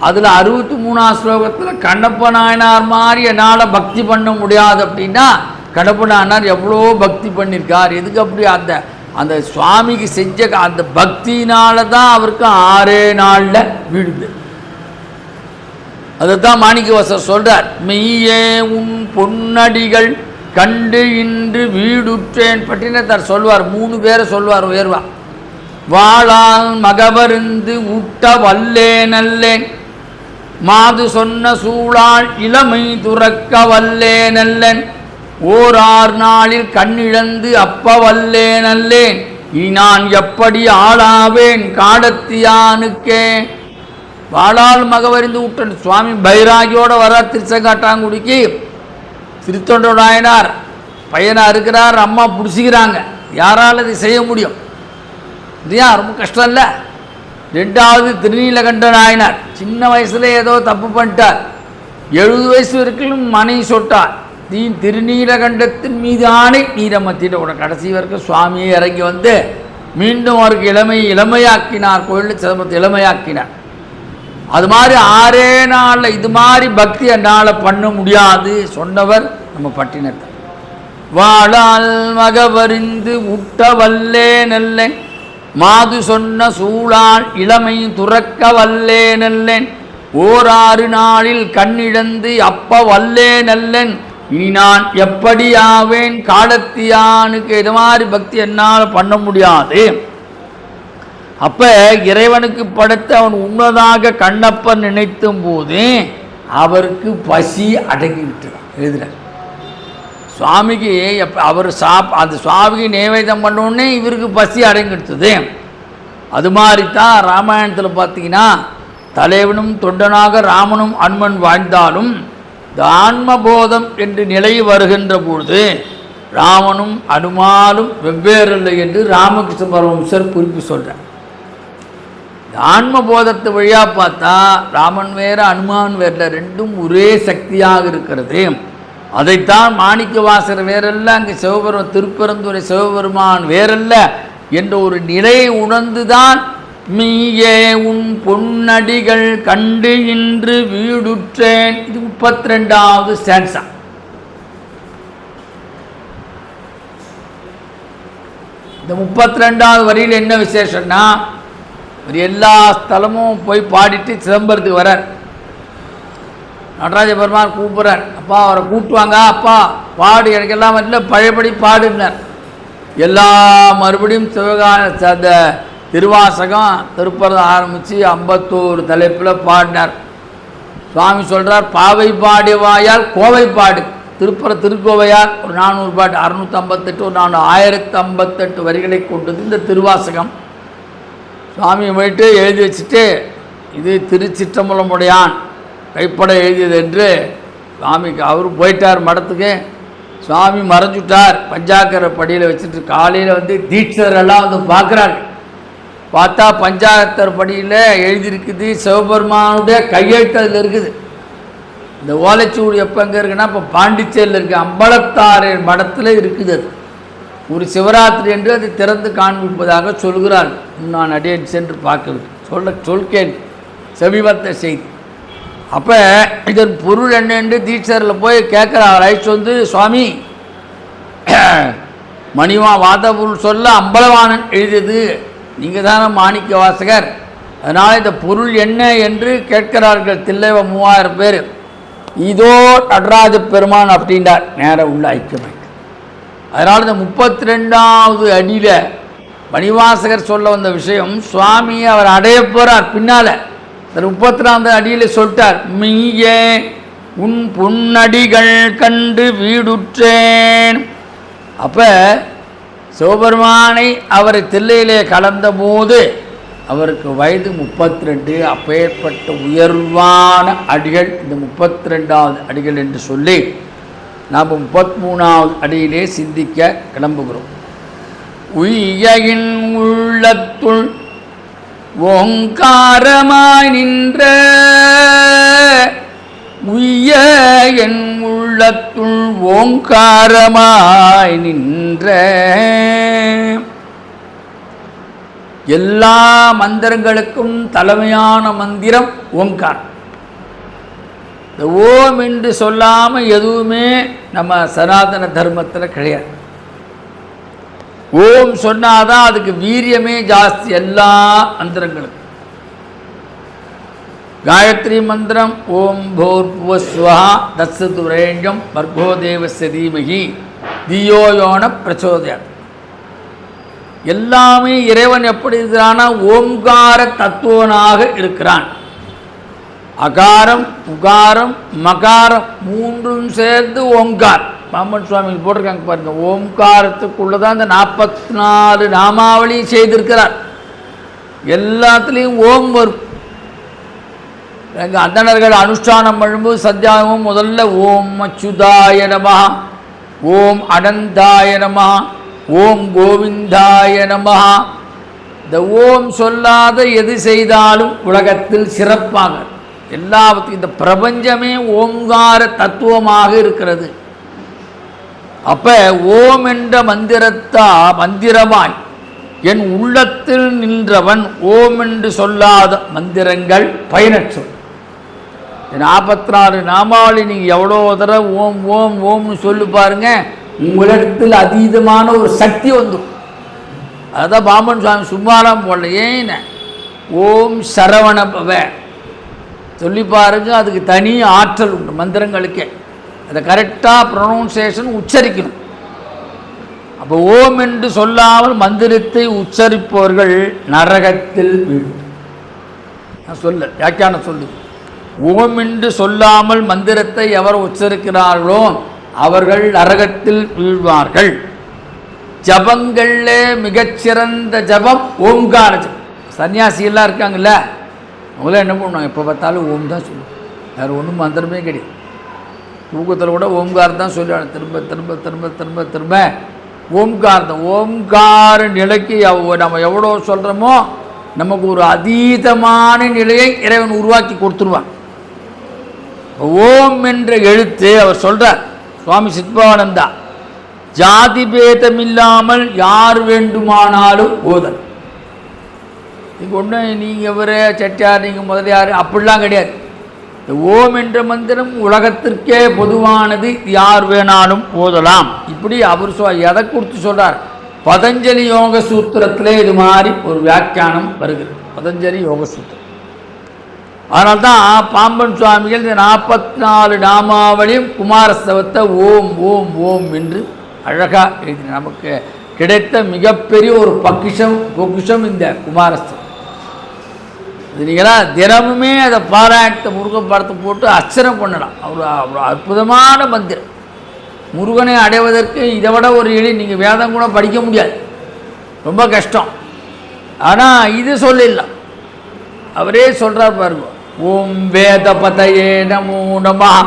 அதில் 63ஆம் ஸ்லோகத்தில் கண்ணப்ப நாயனார் மாதிரி என்னால் பக்தி பண்ண முடியாது அப்படின்னா கண்ணப்ப நாயனார் எவ்வளோ பக்தி பண்ணியிருக்கார். எதுக்கு அப்படி? அந்த சுவாமிக்கு செஞ்ச அந்த பக்தினால தான் அவருக்கு 6 நாளில் வீடுது. அதைத்தான் மாணிக்கவாசகர் சொல்கிறார். மெய்யே உன் பொன்னடிகள் கண்டு இன்று வீடுற்றேன். பட்டினத்தார் சொல்வார், 3 பேரை சொல்வார் உயர்வா. வாழால் மகவருந்து ஊட்ட வல்லே நல்லேன், மாது சொன்ன சூழால் இளமை துறக்க வல்லே நல்லன், 6 நாளில் கண்ணிழந்து அப்ப வல்லே நல்லேன், இனி நான் எப்படி ஆளாவேன் காடத்தியானுக்கே. வாழால் மகவறிந்து விட்ட சுவாமி பைராகியோடு வர திருச்செங்காட்டாங்குடிக்கு. திருத்தொண்ட நாயனார் பையனாக இருக்கிறார், அம்மா பிடிச்சிக்கிறாங்க. யாரால் இதை செய்ய முடியும்? இல்லையா? ரொம்ப கஷ்டம் இல்லை. 2வது திருநீலகண்ட நாயனார் சின்ன வயசுல ஏதோ தப்பு பண்ணிட்டார். 70 வயசு வரைக்கும் மனை சொட்டார். நீ திருநீலகண்டத்தின் மீதான நீரமத்திட்ட கூட கடைசி வரைக்கும் சுவாமியை இறங்கி வந்து மீண்டும் அவருக்கு இளமையாக்கினார். கோயிலில் சிதம்பரத்தை இளமையாக்கினார். அது மாதிரி 6 நாளில் இது மாதிரி பக்தி என்னால் பண்ண முடியாது சொன்னவர் நம்ம பட்டினத்தார். வாழால் மகவறிந்து உட்ட வல்லே நெல்லேன், மாது சொன்ன சூழால் இளமை துறக்க வல்லே நெல்லேன், 6 நாளில் கண்ணிழந்து அப்ப வல்லே நெல்லன், இனி நான் எப்படி ஆவேன் காலத்தியானுக்கு. இது மாதிரி பக்தி என்னால் பண்ண முடியாது. அப்போ இறைவனுக்கு படைத்து அவன் உண்மைதாக கண்ணப்பன் நினைத்தும் போது அவருக்கு பசி அடங்கி விட்டுதான் எழுதுறார். சுவாமிக்கு அவர் அந்த சுவாமிக்கு நைவேத்தியம் பண்ணோடனே இவருக்கு பசி அடங்கிடுத்துது. அது மாதிரி தான் ராமாயணத்தில் பார்த்தீங்கன்னா தலைவனும் தொண்டனாக ராமனும் அனுமன் வாழ்ந்தாலும் இந்த ஆன்மபோதம் என்று நிலை வருகின்ற பொழுது ராமனும் அனுமானும் வெவ்வேறில்லை என்று ராமகிருஷ்ண பரமஹம்சர் குறிப்பு சொல்கிறார். ஆன்மபோதத்தை வழியாக பார்த்தா ராமன் வேறு அனுமான் வேறு, ரெண்டும் ஒரே சக்தியாக இருக்கிறது. அதைத்தான் மாணிக்க வாசகர் வேறல்ல, அங்கே சிவபெருமான் திருப்பெருந்துறை சிவபெருமான் வேறல்ல என்ற ஒரு நிலையை உணர்ந்துதான் மீயே உன் பொன்னடிகள் கண்டு இன்று வீடுற்றேன். இது 32வது ஸ்டான்ஸா. இந்த 32வது வரியில் என்ன விசேஷம்னா, எல்லா ஸ்தலமும் போய் பாடிட்டு சிதம்பரத்துக்கு வரார். நடராஜ பெருமான் கூப்பிட்றார். அப்பா அவரை கூப்பிட்டுவாங்க, அப்பா பாடு எனக்கெல்லாம் இல்லை பழையபடி பாடுனார். எல்லா மறுபடியும் அந்த திருவாசகம் திருப்பரம் ஆரம்பித்து 51 தலைப்பில் பாடினார். சுவாமி சொல்கிறார், பாவை பாடியவாயால் கோவை பாடு. திருக்கோவையார் ஒரு 400 பாட்டு, 658 ஒரு 1058 வரிகளை கொண்டது இந்த திருவாசகம். சுவாமி போயிட்டு எழுதி வச்சுட்டு இது திருச்சிற்றம்பலமுடையான் கைப்பட எழுதியது என்று சுவாமிக்கு அவர் போயிட்டார் மடத்துக்கு. சுவாமி மறைஞ்சுட்டார். பஞ்சாக்கரை படியில் வச்சுட்டு காலையில் வந்து தீட்சரெல்லாம் வந்து பார்க்குறாங்க. பார்த்தா பஞ்சாக்கர் படியில் எழுதியிருக்குது, சிவபெருமானுடைய கையெழுத்து அதில் இருக்குது. இந்த ஓலைச்சூடு எப்போ எங்கே இருக்குன்னா இப்போ பாண்டிச்சேரியில் இருக்குது, அம்பலத்தாறு மடத்தில் இருக்குது. அது ஒரு சிவராத்திரி என்று அதை திறந்து காண்பிப்பதாக சொல்கிறார். நான் அடியேன் சென்று பார்க்க சொல்கேன் சமீபத்தை செய்தி. அப்போ இதன் பொருள் என்ன என்று தீட்சரில் போய் கேட்குறார். அழைச்சி வந்து, சுவாமி மணிவா வாத பொருள் சொல்ல அம்பலவாணன் எழுதியது, நீங்கள் தானே மாணிக்க வாசகர், அதனால் இந்த பொருள் என்ன என்று கேட்கிறார்கள். தில்லைவ 3000 பேர். இதோ நடராஜ பெருமான் அப்படின்றார். நேரம் உள்ள ஐக்கியமாயிட்டு. அதனால் இந்த 32வது அடியில் மணிவாசகர் சொல்ல வந்த விஷயம் சுவாமியை அவர் அடைய போகிறார் பின்னால். இந்த 34வது அடியில் சொல்லிட்டார், மீயே உன் பொன்னடிகள் கண்டு வீடுற்றேன். அப்போ சிவபெருமானை அவர் தில்லையிலே கலந்த போது அவருக்கு வயது 32. அப்பேற்பட்ட உயர்வான அடிகள் இந்த 32வது அடிகள் என்று சொல்லி நாம் 33வது அடியிலே சிந்திக்க கிளம்புகிறோம். உய்யின் உள்ளத்துள் ஓங்காரமாய் நின்ற, உய்ய என் உள்ளத்துள் ஓங்காரமாய் நின்ற, எல்லா மந்திரங்களுக்கும் தலைமையான மந்திரம் ஓங்காரம். இந்த ஓம் என்று சொல்லாமல் எதுவுமே நம்ம சனாதன தர்மத்தில் கிடையாது. ஓம் சொன்னாதான் அதுக்கு வீரியமே ஜாஸ்தி. எல்லா மந்திரங்களுக்கும் காயத்ரி மந்திரம் ஓம் பூர்புவஸ்வஹ தத்சதுரேண்யம் பர்கோ தேவஸ்ய தீமஹி தியோ யோன பிரச்சோதயாத். எல்லாமே இறைவன் எப்படி இருக்கிறான்னா ஓம்கார தத்துவனாக இருக்கிறான். அகாரம் உகாரம் மகாரம் மூன்றும் சேர்ந்து ஓம்கார். பாம்பன் சுவாமி போட்டிருக்காங்க பாருங்க. ஓம்காரத்துக்குள்ள தான் இந்த 44 நாமாவளி செய்திருக்கிறார். எல்லாத்துலேயும் ஓம் வரும். எங்கள் அந்தணர்கள் அனுஷ்டானம் பண்ணும்போது சத்தியாகமும் முதல்ல ஓம் அச்சுதாய நமஹ, ஓம் அனந்தாய நமஹ, ஓம் கோவிந்தாய நமஹ. இந்த ஓம் சொல்லாத எது செய்தாலும் உலகத்தில் சிறப்பாக எல்லாவற்றையும் இந்த பிரபஞ்சமே ஓம்கார தத்துவமாக இருக்கிறது. அப்போ ஓம் என்ற மந்திரமாய் என் உள்ளத்தில் நின்றவன் ஓம் என்று சொல்லாத மந்திரங்கள் பயனற்றோம். 44 நாமாவளி நீங்கள் எவ்வளோ தடவை ஓம் ஓம் ஓம்னு சொல்லி பாருங்க, உங்களிடத்தில் அதீதமான ஒரு சக்தி வந்துடும். அதுதான் பாம்பன் சுவாமி சும்மாலாம் போடல. ஏன் ஓம் சரவண பவ சொல்லி பாருங்க, அதுக்கு தனி ஆற்றல் உண்டு மந்திரங்களுக்கே. அதை கரெக்டாக ப்ரொனவுன்சியேஷன் உச்சரிக்கணும். அப்போ ஓம் என்று சொல்லாமல் மந்திரத்தை உச்சரிப்பவர்கள் நரகத்தில் வீழும். நான் சொல்ல வியாக்கியானம் சொல்லு. ஓம் என்று சொல்லாமல் மந்திரத்தை எவர் உச்சரிக்கிறார்களோ அவர்கள் நரகத்தில் வீழ்வார்கள். ஜபங்கள்ல மிகச்சிறந்த ஜபம் ஓம்கார ஜபம். சன்னியாசியெல்லாம் இருக்காங்கல்ல, அவங்களாம் என்ன பண்ணுவாங்க, எப்போ பார்த்தாலும் ஓம் தான் சொல்லுவோம், வேறு ஒன்றும் மந்திரமே கிடையாது. தூக்கத்தில் கூட ஓம்கார் தான் சொல்லுவாங்க, திரும்ப திரும்ப திரும்ப திரும்ப திரும்ப ஓம்கார் தான். ஓம்கார நிலைக்கு நம்ம எவ்வளோ சொல்கிறோமோ நமக்கு ஒரு அதீதமான நிலையை இறைவன் உருவாக்கி கொடுத்துருவான். ஓம் என்ற எழுத்து அவர் சொல்கிறார் சுவாமி சித்பவானந்தா, ஜாதி பேதம் இல்லாமல் யார் வேண்டுமானாலும் ஓதல். நீங்கள் ஒன்று நீங்கள் இவரே செட்டியார் நீங்கள் முதலியார் அப்படிலாம் கிடையாது. இந்த ஓம் என்ற மந்திரம் உலகத்திற்கே பொதுவானது, யார் வேணாலும் ஓதலாம். இப்படி அவர் எதை கொடுத்து சொல்கிறார், பதஞ்சலி யோக சூத்திரத்திலே இது மாதிரி ஒரு வியாக்கியானம் வருகிறது, பதஞ்சலி யோக சூத்திரம். அதனால தான் பாம்பன் சுவாமிகள் இந்த 44 நாமாவளியும் குமாரஸ்தவத்தை ஓம் ஓம் ஓம் என்று அழகாக எழுதி நமக்கு கிடைத்த மிகப்பெரிய ஒரு பொக்கிஷம் இந்த குமாரஸ்தவம். இது நீங்களாம் தினமுமே அதை பாராயணத்தை முருகன் படத்தை போட்டு அர்ச்சனை பண்ணலாம். அவ்வளோ அற்புதமான மந்திரம். முருகனை அடைவதற்கு இதை விட ஒரு எளி நீங்கள் வேதம் கூட படிக்க முடியாது, ரொம்ப கஷ்டம். ஆனால் இது சொல்லிடலாம். அவரே சொல்கிறார் பாருங்க, ஓம் வேத பதையே நமோ நமஹ.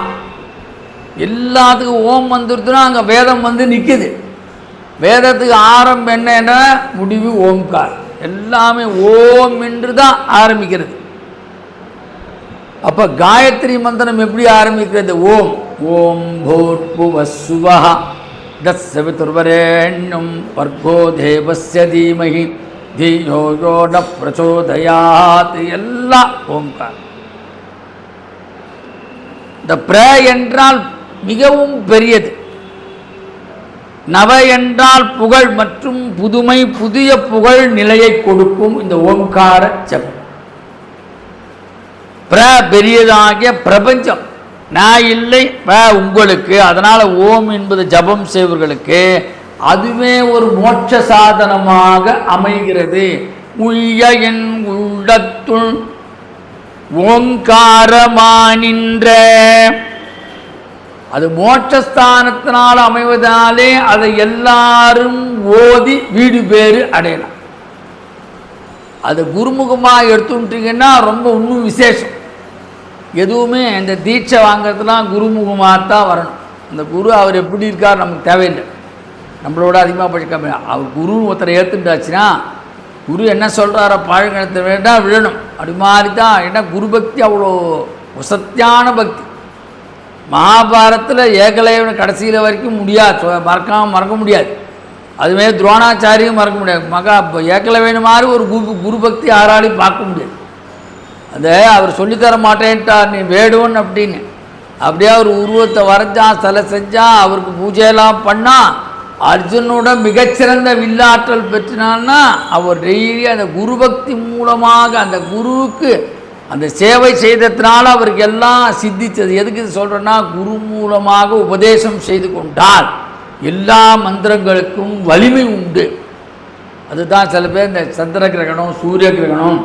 எல்லாத்துக்கும் ஓம் வந்துருச்சுன்னா அங்கே வேதம் வந்து நிற்குது. வேதத்துக்கு ஆரம்பம் என்னன்னா முடிவு ஓம்கார். எல்லாமே ஓம் என்று தான் ஆரம்பிக்கிறது. அப்போ காயத்ரி மந்திரம் எப்படி ஆரம்பிக்கிறது, ஓம் ஓம் பூர்புவஸ்ஸுவஹ தத்சவிதுர்வரேண்யம் வர்கோ தேவஸ்ய தீமஹி தீயோ யோ ந பிரச்சோதயாத். எல்லாம் ஓம்கார். இந்த பிர என்றால் மிகவும் பெரியது, நவ என்றால் புகழ் மற்றும் புதுமை, புதிய புகழ் நிலையை கொடுக்கும் இந்த ஓம்கார ஜபம். பிர பெரியதாகிய பிரபஞ்சம், நான் இல்லை உங்களுக்கு. அதனால் ஓம் என்பது ஜபம் செய்வர்களுக்கு அதுவே ஒரு மோட்ச சாதனமாக அமைகிறது. உய்ய என் உள்ளத்துள் ஓங்காரமானின்ற, அது மோட்சஸ்தானத்தினால் அமைவதாலே அதை எல்லாரும் ஓதி வீடு பேறு அடையலாம். அது குருமுகமாக எடுத்துட்டீங்கன்னா ரொம்ப இன்னும் விசேஷம். எதுவுமே இந்த தீட்சை வாங்கிறதுலாம் குருமுகமாக தான் வரணும். அந்த குரு அவர் எப்படி இருக்கார் நமக்கு தேவையில்லை, நம்மளோட அதிகமாக படிக்காம அவர் குரு ஒருத்தரை ஏற்றுட்டாச்சுன்னா குரு என்ன சொல்கிறாரோ பழக்கத்தை வேண்டாம் விழணும். அப்படி மாதிரி தான். ஏன்னா குரு பக்தி அவ்வளோ வசத்தியான பக்தி. மகாபாரத்தில் ஏகலைவன் கடைசியில் வரைக்கும் முடியாது, மறக்க முடியாது. அதுமாரி துரோணாச்சாரியும் மறக்க முடியாது. ஏகலைவன் மாதிரி ஒரு குரு பக்தி யாராலையும் பார்க்க முடியாது. அதை அவர் சொல்லித்தர மாட்டேன்ட்டார், நீ வேடுவன் அப்படின்னு. அப்படியே அவர் உருவத்தை வரைஞ்சான், சிலை செஞ்சான், அவருக்கு பூஜையெல்லாம் பண்ணால் அர்ஜுனோட மிகச்சிறந்த வில்லாற்றல் பெற்றினான்னா அவர் டெய்லி அந்த குரு பக்தி மூலமாக அந்த குருவுக்கு அந்த சேவை செய்ததுனால அவருக்கு எல்லாம் சித்தித்தது. எதுக்கு இது சொல்கிறேன்னா, குரு மூலமாக உபதேசம் செய்து கொண்டால் எல்லா மந்திரங்களுக்கும் வலிமை உண்டு. அதுதான் சில பேர் இந்த சந்திர கிரகணம் சூரிய கிரகணம்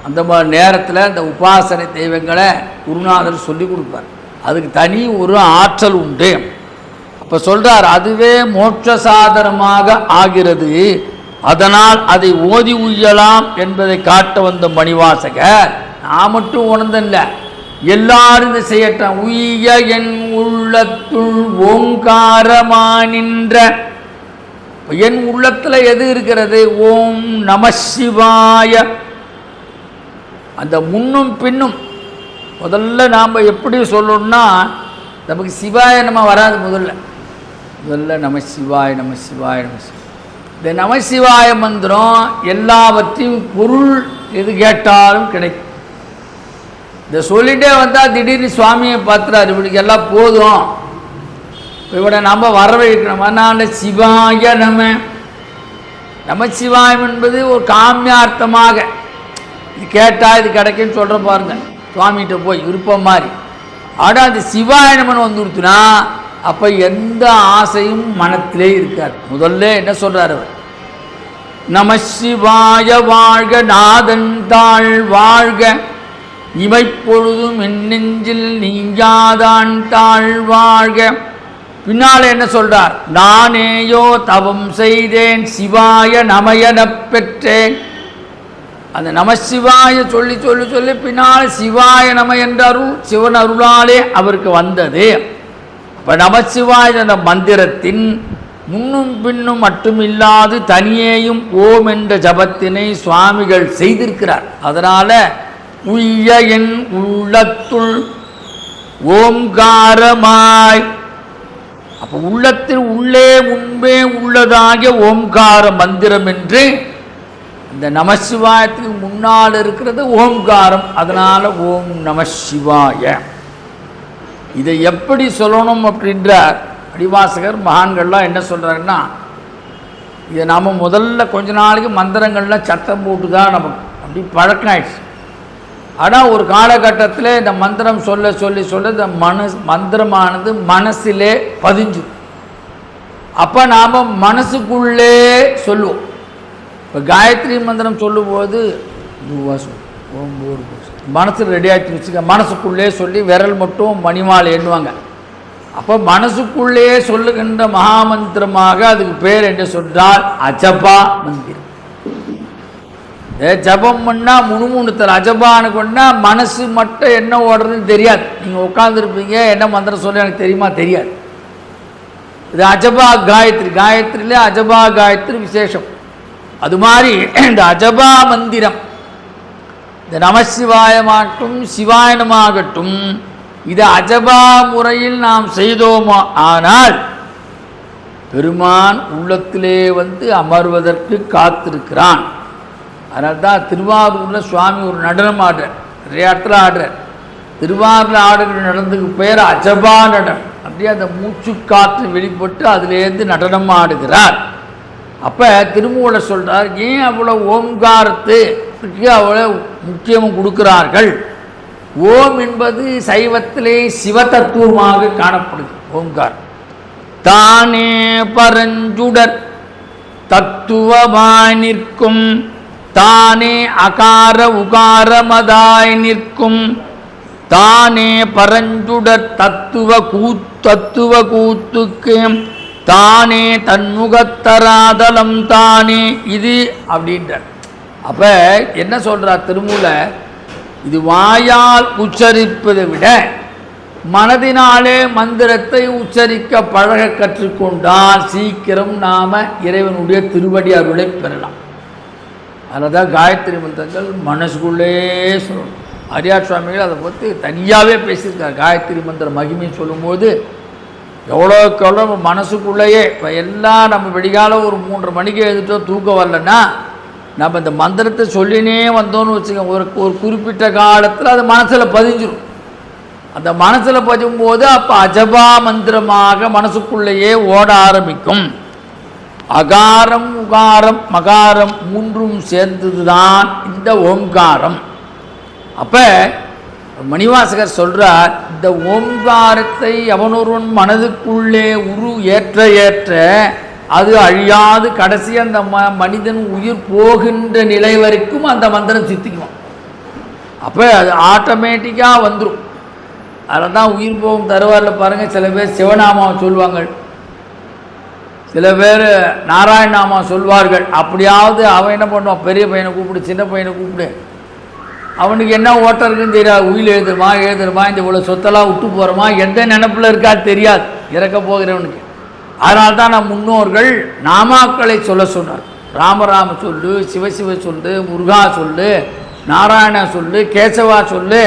அந்த மாதிரி நேரத்தில் இந்த உபாசனை தெய்வங்களை குருநாதர் சொல்லி கொடுப்பார். அதுக்கு தனி ஒரு ஆற்றல் உண்டு. இப்போ சொல்கிறார், அதுவே மோட்ச சாதனமாக ஆகிறது. அதனால் அதை ஓதி உய்யலாம் என்பதை காட்ட வந்த மணிவாசகர் நான் மட்டும் உணர்ந்தல்ல, எல்லாரும் இதை செய்யட்டும். உய்ய என் உள்ளத்துள் ஓங்காரமானின்ற, என் உள்ளத்தில் எது இருக்கிறது, ஓம் நம சிவாய. அந்த முன்னும் பின்னும் முதல்ல நாம் எப்படி சொல்லணும்னா, நமக்கு சிவாய நம்ம வராது. முதல்ல நம சிவாய நம சிவாய நம சிவாய. இந்த நமசிவாய மந்திரம் எல்லாவற்றையும் பொருள் எது கேட்டாலும் கிடைக்கும். இந்த சொல்லிட்டே வந்தால் திடீர்னு சுவாமியை பார்த்துறாரு, இவனுக்கு எல்லாம் போதும், இவனை நம்ம வரவேற்கணும். அதனால சிவாய நமசிவாயம் என்பது ஒரு காமியார்த்தமாக இது கேட்டால் இது கிடைக்குன்னு சொல்கிற பாருங்க, சுவாமிகிட்ட போய் விருப்பம் மாதிரி. ஆனால் அந்த சிவாய நமன் வந்துடுத்துனா அப்போ எந்த ஆசையும் மனத்திலே இருக்காது. முதல்ல என்ன சொல்கிறார் அவர், நமசிவாய வாழ்க நாதன் தாழ் வாழ்க இமைப்பொழுதும் நெஞ்சில் நீங்காதான் தாழ் வாழ்க. பின்னால் என்ன சொல்றார், நானேயோ தவம் செய்தேன் சிவாய நமயனப் பெற்றேன். அந்த நமசிவாய சொல்லி சொல்லி சொல்லி பின்னால் சிவாய நம என்ற அருள் சிவன் அருளாலே அவருக்கு வந்தது. அப்போ நமசிவாய என்ற மந்திரத்தின் முன்னும் பின்னும் மட்டுமில்லாது தனியேயும் ஓம் என்ற ஜபத்தினை சுவாமிகள் செய்திருக்கிறார். அதனால் உய்ய என் உள்ளத்துள் ஓம்காரமாய், அப்போ உள்ளத்தில் உள்ளே முன்பே உள்ளதாகிய ஓம்கார மந்திரம் என்று இந்த நமசிவாயத்துக்கு முன்னால் இருக்கிறது ஓம்காரம். அதனால் ஓம் நம சிவாய. இதை எப்படி சொல்லணும் அப்படின்றார் அடிவாசகர். மகான்கள்லாம் என்ன சொல்கிறாருன்னா, இதை நாம் முதல்ல கொஞ்ச நாளைக்கு மந்திரங்கள்லாம் சத்தம் போட்டு தான் நமக்கு அப்படி பழக்கம் ஆயிடுச்சு. ஆனால் ஒரு காலகட்டத்தில் இந்த மந்திரம் சொல்ல சொல்லி சொல்ல இந்த மந்திரமானது மனசிலே பதிஞ்சு, அப்போ நாம் மனசுக்குள்ளே சொல்லுவோம். இப்போ காயத்ரி மந்திரம் சொல்லும்போது ஓம் மனசு ரெடி ஆகிட்டு வச்சுக்க, மனசுக்குள்ளே சொல்லி விரல் மட்டும் மணிமாலை எண்ணுவாங்க. அப்போ மனசுக்குள்ளே சொல்லுகின்ற மகாமந்திரமாக அதுக்கு பேர் என்ன சொல்றால் அஜபா மந்திரம். ஜபம் பண்ணால் முணுமுணுத்தல், அஜபான்னு கொண்டா மனசு மட்டும் என்ன ஓடுறதுன்னு தெரியாது. நீங்கள் உட்காந்துருப்பீங்க, என்ன மந்திரம் சொல்ல எனக்கு தெரியுமா தெரியாது. இது அஜபா காயத்ரி, காயத்ரியிலே அஜபா காயத்ரி விசேஷம். அது மாதிரி இந்த அஜபா மந்திரம், இந்த நமசிவாயமாகட்டும் சிவாயனமாகட்டும், இது அஜபா முறையில் நாம் செய்தோமோ ஆனால் பெருமான் உள்ளத்திலே வந்து அமர்வதற்கு காத்திருக்கிறான். அதனால தான் திருவாரூரில் சுவாமி ஒரு நடனம் ஆடுறார், நிறைய இடத்துல ஆடுறார். திருவாரூரில் ஆடுகிற நடனத்துக்கு பேர் அஜபா நடனம். அப்படியே அந்த மூச்சு காற்று வெளிப்பட்டு அதிலேருந்து நடனம் ஆடுகிறார். அப்போ திருமூலர் சொல்கிறார், ஏன் அவ்வளோ ஓம்காரத்துக்கு அவ்வளோ முக்கியமும் கொடுக்கிறார்கள். ஓம் என்பது சைவத்திலே சிவதத்துவமாக காணப்படுது. ஓம்கார் தானே பரஞ்சுடர் தத்துவமாய் நிற்கும், தானே அகார உகாரமதாய் நிற்கும், தானே பரஞ்சுடர் தத்துவ கூத்துக்கு தானே தன்முகத்தராதலம் தானே இது அப்படின்றார். அப்போ என்ன சொல்கிறார் திருமூலர், இது வாயால் உச்சரிப்பதை விட மனதினாலே மந்திரத்தை உச்சரிக்க பழக கற்றுக்கொண்டால் சீக்கிரம் நாம் இறைவனுடைய திருவடி அருளை பெறலாம். அதில் தான் காயத்ரி மந்திரங்கள் மனசுக்குள்ளே சொல்லணும். அரியார் சுவாமிகள் அதை பற்றி தனியாகவே பேசியிருக்கார். காயத்ரி மந்திர மகிமை சொல்லும்போது எவ்வளோக்கு எவ்வளோ மனசுக்குள்ளேயே, இப்போ எல்லாம் நம்ம வெடிகாலம் ஒரு 3:30 மணிக்கு எழுதிட்டோம், தூக்கம் வரலன்னா நம்ம இந்த மந்திரத்தை சொல்லினே வந்தோன்னு வச்சுக்கோங்க, ஒரு குறிப்பிட்ட காலத்தில் அது மனசில் பதிஞ்சிடும். அந்த மனசில் பதியும்போது அப்போ அஜபா மந்திரமாக மனசுக்குள்ளேயே ஓட ஆரம்பிக்கும். அகாரம் உகாரம் மகாரம் மூன்றும் சேர்ந்தது தான் இந்த ஓம்காரம். அப்போ மணிவாசகர் சொல்கிறார், இந்த ஓம்காரத்தை எவனொருவன் மனதுக்குள்ளே ஏற்ற ஏற்ற அது அழியாது கடைசி அந்த மனிதன் உயிர் போகின்ற நிலை வரைக்கும் அந்த மந்திரம் சித்திக்கும். அப்போ அது ஆட்டோமேட்டிக்காக வந்துடும். அதில் தான் உயிர் போகும் தருவாரில் பாருங்கள், சில பேர் சிவநாமாவை சொல்லுவாங்க, சில பேர் நாராயணநாமா சொல்வார்கள். அப்படியாவது அவன் என்ன பண்ணுவான், பெரிய பையனை கூப்பிடு சின்ன பையனை கூப்பிடு, அவனுக்கு என்ன ஓட்டம் இருக்குன்னு தெரியாது. உயில் எழுதுருமா இந்த இவ்வளோ சொத்தெல்லாம் விட்டு போகிறோமா, எந்த நினப்பில் இருக்காது தெரியாது இறக்க போகிறவனுக்கு. அதனால தான் நான் முன்னோர்கள் நாமாக்களை சொல்ல சொன்னார். ராமராம சொல்லு, சிவசிவ சொல்லு, முருகா சொல்லு, நாராயணா சொல்லு, கேசவா சொல்லு.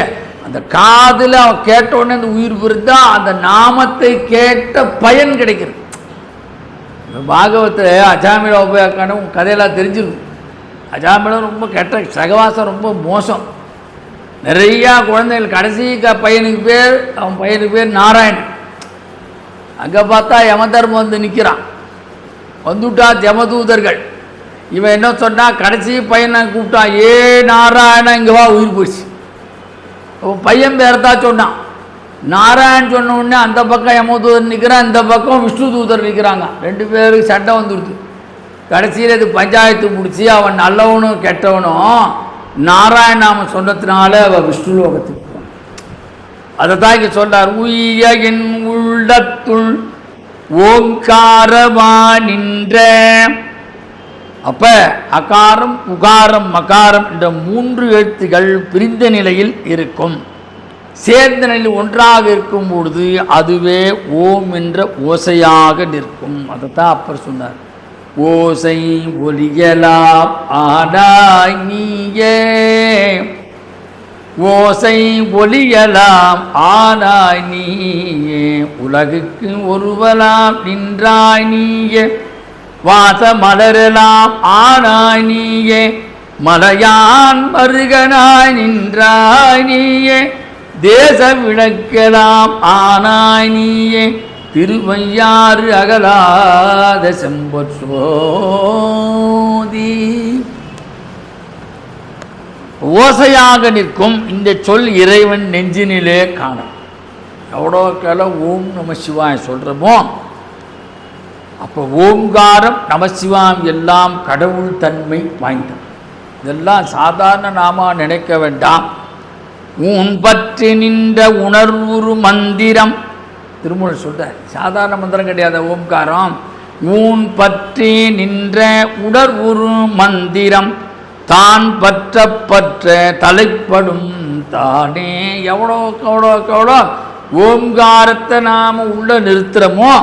அந்த காதில் அவன் கேட்டவுடனே அந்த உயிர் பெருந்தா அந்த நாமத்தை கேட்ட பயன் கிடைக்கிறது. பாகவத்தில் அஜாமில உபயோகான கதையெல்லாம் தெரிஞ்சிருக்கும். அஜாமிலம் ரொம்ப கெட்ட சகவாசம், ரொம்ப மோசம். நிறையா குழந்தைகள். கடைசி அவன் பையனுக்கு பேர் நாராயணன். அங்கே பார்த்தா யமதர்மம் வந்து நிற்கிறான். வந்துவிட்டா யமதூதர்கள். இவன் என்ன சொன்னால், கடைசி பையனை கூப்பிட்டான், ஏ நாராயணன் இங்கே வா, உயிர் போயிடுச்சு. அப்போ பையன் பேரத்தான் சொன்னான். நாராயணன் சொன்ன உடனே அந்த பக்கம் யமதூதர் நிற்கிறான், இந்த பக்கம் விஷ்ணு தூதர் நிற்கிறாங்க. 2 பேருக்கு சண்டை வந்துடுது. கடைசியில் இது பஞ்சாயத்து முடிச்சு அவன் நல்லவனும் கெட்டவனும் நாராயணாம சொன்னதுனால அவன் விஷ்ணு லோகத்துக்கு போனான். அதை தான் இங்கே சொல்றார். உய்ய என் உள்ளத்துள் ஓங்காரமா நின்ற. அப்ப அகாரம், உகாரம், மகாரம் என்ற 3 எழுத்துகள் பிரிந்த நிலையில் இருக்கும். சேர்ந்த நிலையில் ஒன்றாக இருக்கும் பொழுது அதுவே ஓம் என்ற ஓசையாக நிற்கும். அதைத்தான் அப்பர் சொன்னார். ஓசை ஒலியலாம் ஆனாய் நீயே, ஓசை ஒலியலாம் ஆனாய் நீயே, உலகுக்கு ஒருவலாம் நின்றாய் நீயே, வாச மலரலாம் ஆனாய் நீயே, மலையான் மருகனாய் நின்றாய் நீயே, தேச விளக்கலாம் ஆனாய் நீயே, திருவையாறு அகலாத செம்பொற்சோதி. ஓசையாக நிற்கும் இந்த சொல் இறைவன் நெஞ்சினிலே காணும். எவ்வளோக்கெல்ல ஓம் நம சிவாய சொல்கிறோமோ, அப்போ ஓங்காரம் நமசிவாம் எல்லாம் கடவுள் தன்மை வாய்ந்தது. இதெல்லாம் சாதாரண நாம நினைக்க வேண்டாம். ஊன் பற்றி நின்ற உணர்வுறு மந்திரம். திருமூலர் சொல்றார், சாதாரண மந்திரம் கிடையாது ஓம்காரம். ஊன் பற்றி நின்ற உணர்வுறு மந்திரம், தான் பற்ற பற்ற தலைப்படும் தானே. எவ்வளோ ஓம்காரத்தை நாம் உள்ள நிறுத்துகிறோமோ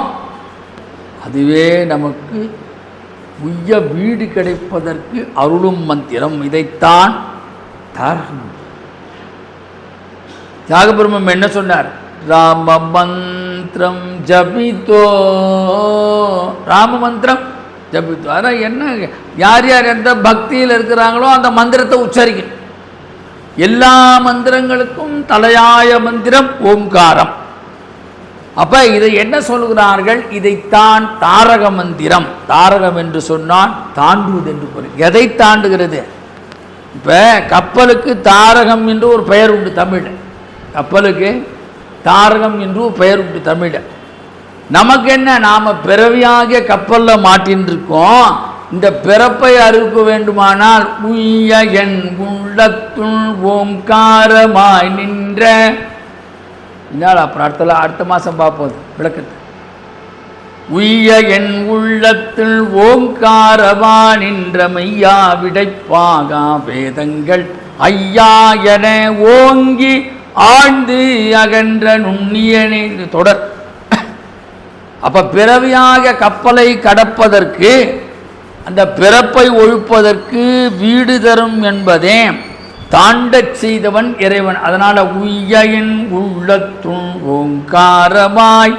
அதுவே நமக்கு உய்ய வீடு கிடைப்பதற்கு அருளும் மந்திரம். இதைத்தான் தியாகபிரம்மம் என்ன சொன்னார்? ராம மந்திரம் ஜபித்தோ, ராம மந்திரம் ஜபித்தோ. அதான் என்ன, யார் யார் எந்த பக்தியில் இருக்கிறாங்களோ அந்த மந்திரத்தை உச்சரிக்கணும். எல்லா மந்திரங்களுக்கும் தலையாய மந்திரம் ஓம்காரம். அப்ப இதை என்ன சொல்கிறார்கள்? இதைத்தான் தாரக மந்திரம். தாரகம் என்று சொன்னால் தாண்டுவது என்று பொருள். எதை தாண்டுகிறது? இப்ப கப்பலுக்கு தாரகம் என்று ஒரு பெயர் உண்டு தமிழ். கப்பலுக்கு தாரகம் என்று ஒரு பெயர் உண்டு தமிழ். நமக்கு என்ன, நாம பிறவியாகிய கப்பலில் மாட்டின்னு இருக்கோம். இந்த பிறப்பை அறுக்க வேண்டுமானால் உய்ய என் உள்ளத்துள் ஓங்காரமாய் நின்ற. அப்புறம் அடுத்த மாதம் பார்ப்போம் விளக்கத்தை. உய்ய என் உள்ளத்தில் ஓங்காரமா நின்ற மையா விடைப்பாகா வேதங்கள் ஐயா என ஓங்கி ஆழ்ந்து அகன்ற நுண்ணியனே. தொடர். அப்ப பிறவியாக கப்பலை கடப்பதற்கு, அந்த பிறப்பை ஒழிப்பதற்கு வீடு தரும் என்பதே தாண்டச் செய்தவன் இறைவன். அதனால உய்யின் உள்ளத்துள் ஓங்காரமாய்.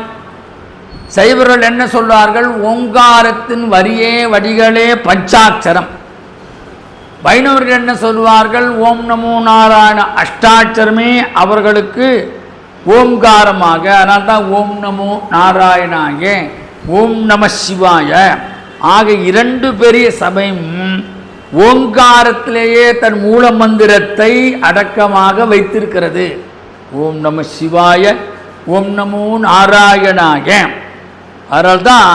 சைவர்கள் என்ன சொல்வார்கள்? ஓங்காரத்தின் வரியே வடிகளே பஞ்சாட்சரம். வைணவர்கள் என்ன சொல்வார்கள்? ஓம் நமோ நாராயண அஷ்டாட்சரமே அவர்களுக்கு ஓம்காரமாக. அதனால்தான் தான் ஓம் நமோ நாராயணாய, ஓம் நம சிவாய. ஆக 2 பெரிய சபையும் ஓங்காரத்திலேயே தன் மூல மந்திரத்தை அடக்கமாக வைத்திருக்கிறது. ஓம் நம சிவாய, ஓம் நமோ நாராயணாய. அதனால்தான்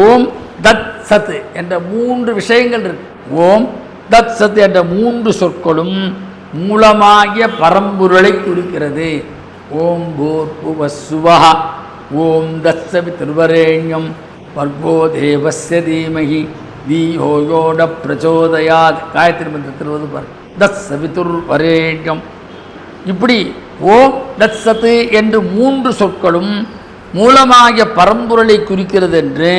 ஓம் தத் சத் என்ற 3 விஷயங்கள் இருக்கு. ஓம் தத் சத் என்ற 3 சொற்களும் மூலமாகிய பரம்பொருளை குறிக்கிறது. ஓம் பூர்புவ சுவஹ, ஓம் தத்சவிதுர்வரேண்யம் வர்கோ தேவஸ்ய தீமஹி தீயோ யோன பிரச்சோதயாத். காயத்ரி மந்திரத்தில் வருவார் தத்சவிதுர்வரேண்யம். இப்படி ஓம் தத் சத் என்று 3 சொற்களும் மூலமாகிய பரம்பொருளை குறிக்கிறது என்று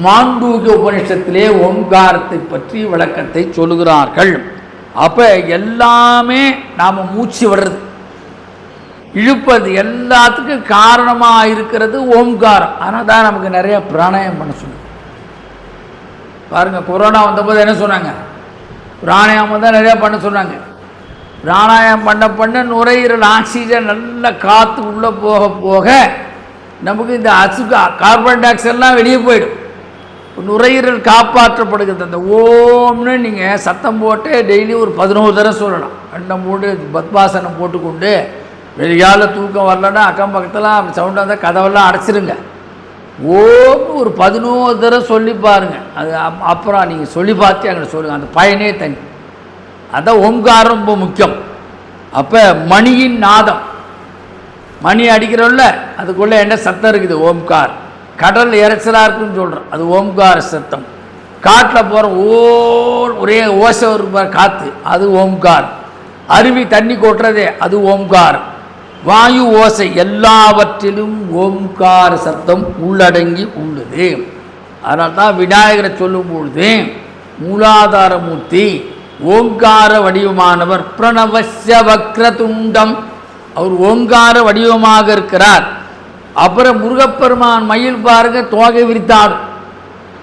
மாண்டூக உபனிஷத்திலே ஓங்காரத்தை பற்றி விளக்கத்தை சொல்லுகிறார்கள். அப்ப எல்லாமே நாம மூச்சு விடுறது, இழுப்பது எல்லாத்துக்கும் காரணமாக இருக்கிறது ஓம்காரம். ஆனால் தான் நமக்கு நிறைய பிராணாயம் பண்ண சொல்லுது. பாருங்கள், கொரோனா வந்தபோது என்ன சொன்னாங்க? பிராணாயாமம் தான் நிறையா பண்ண சொன்னாங்க. பிராணாயாமம் பண்ண நுரையீரல் ஆக்சிஜன் நல்ல காற்று உள்ளே போக போக நமக்கு இந்த கார்பன் டை ஆக்சைடெலாம் வெளியே போயிடும். நுரையீரல் காப்பாற்றப்படுகிறது. அந்த ஓம்னு நீங்கள் சத்தம் போட்டு டெய்லி ஒரு 11 தடவை சொல்லலாம். ரெண்டை மூடு பத்மாசனம் போட்டுக்கொண்டு வெளியால் தூக்கம் வரலன்னா அக்கம் பக்கத்தில் சவுண்டாக இருந்தால் கதவெல்லாம் அடைச்சிருங்க. ஓம்னு ஒரு 11 தடவை சொல்லி பாருங்கள். அது அப்புறம் நீங்கள் சொல்லி பார்த்து அங்கே சொல்லுங்கள், அந்த பயனே தனி. அதான் ஓம்காரம் ரொம்ப முக்கியம். அப்போ மணியின் நாதம், மணி அடிக்கிறோம்ல, அதுக்குள்ளே என்ன சத்தம் இருக்குது? ஓம்கார். கடல் இறைச்சலாக இருக்குன்னு சொல்கிறோம், அது ஓம்கார சத்தம். காட்டில் போகிற ஒரே ஓசை இருப்பார் காற்று, அது ஓம்கார். அருவி தண்ணி கொட்டுறதே அது ஓம்கார். வாயு ஓசை எல்லாவற்றிலும் ஓம்கார சத்தம் உள்ளடங்கி உள்ளது. அதனால தான் விநாயகரை சொல்லும் பொழுது மூலாதாரமூர்த்தி ஓங்கார வடிவமானவர், பிரணவஸ்ய வக்ரதுண்டம், அவர் ஓங்கார வடிவமாக இருக்கிறார். அப்புறம் முருகப்பெருமான் மயில் பாருங்க தோகை விரித்தாடும்.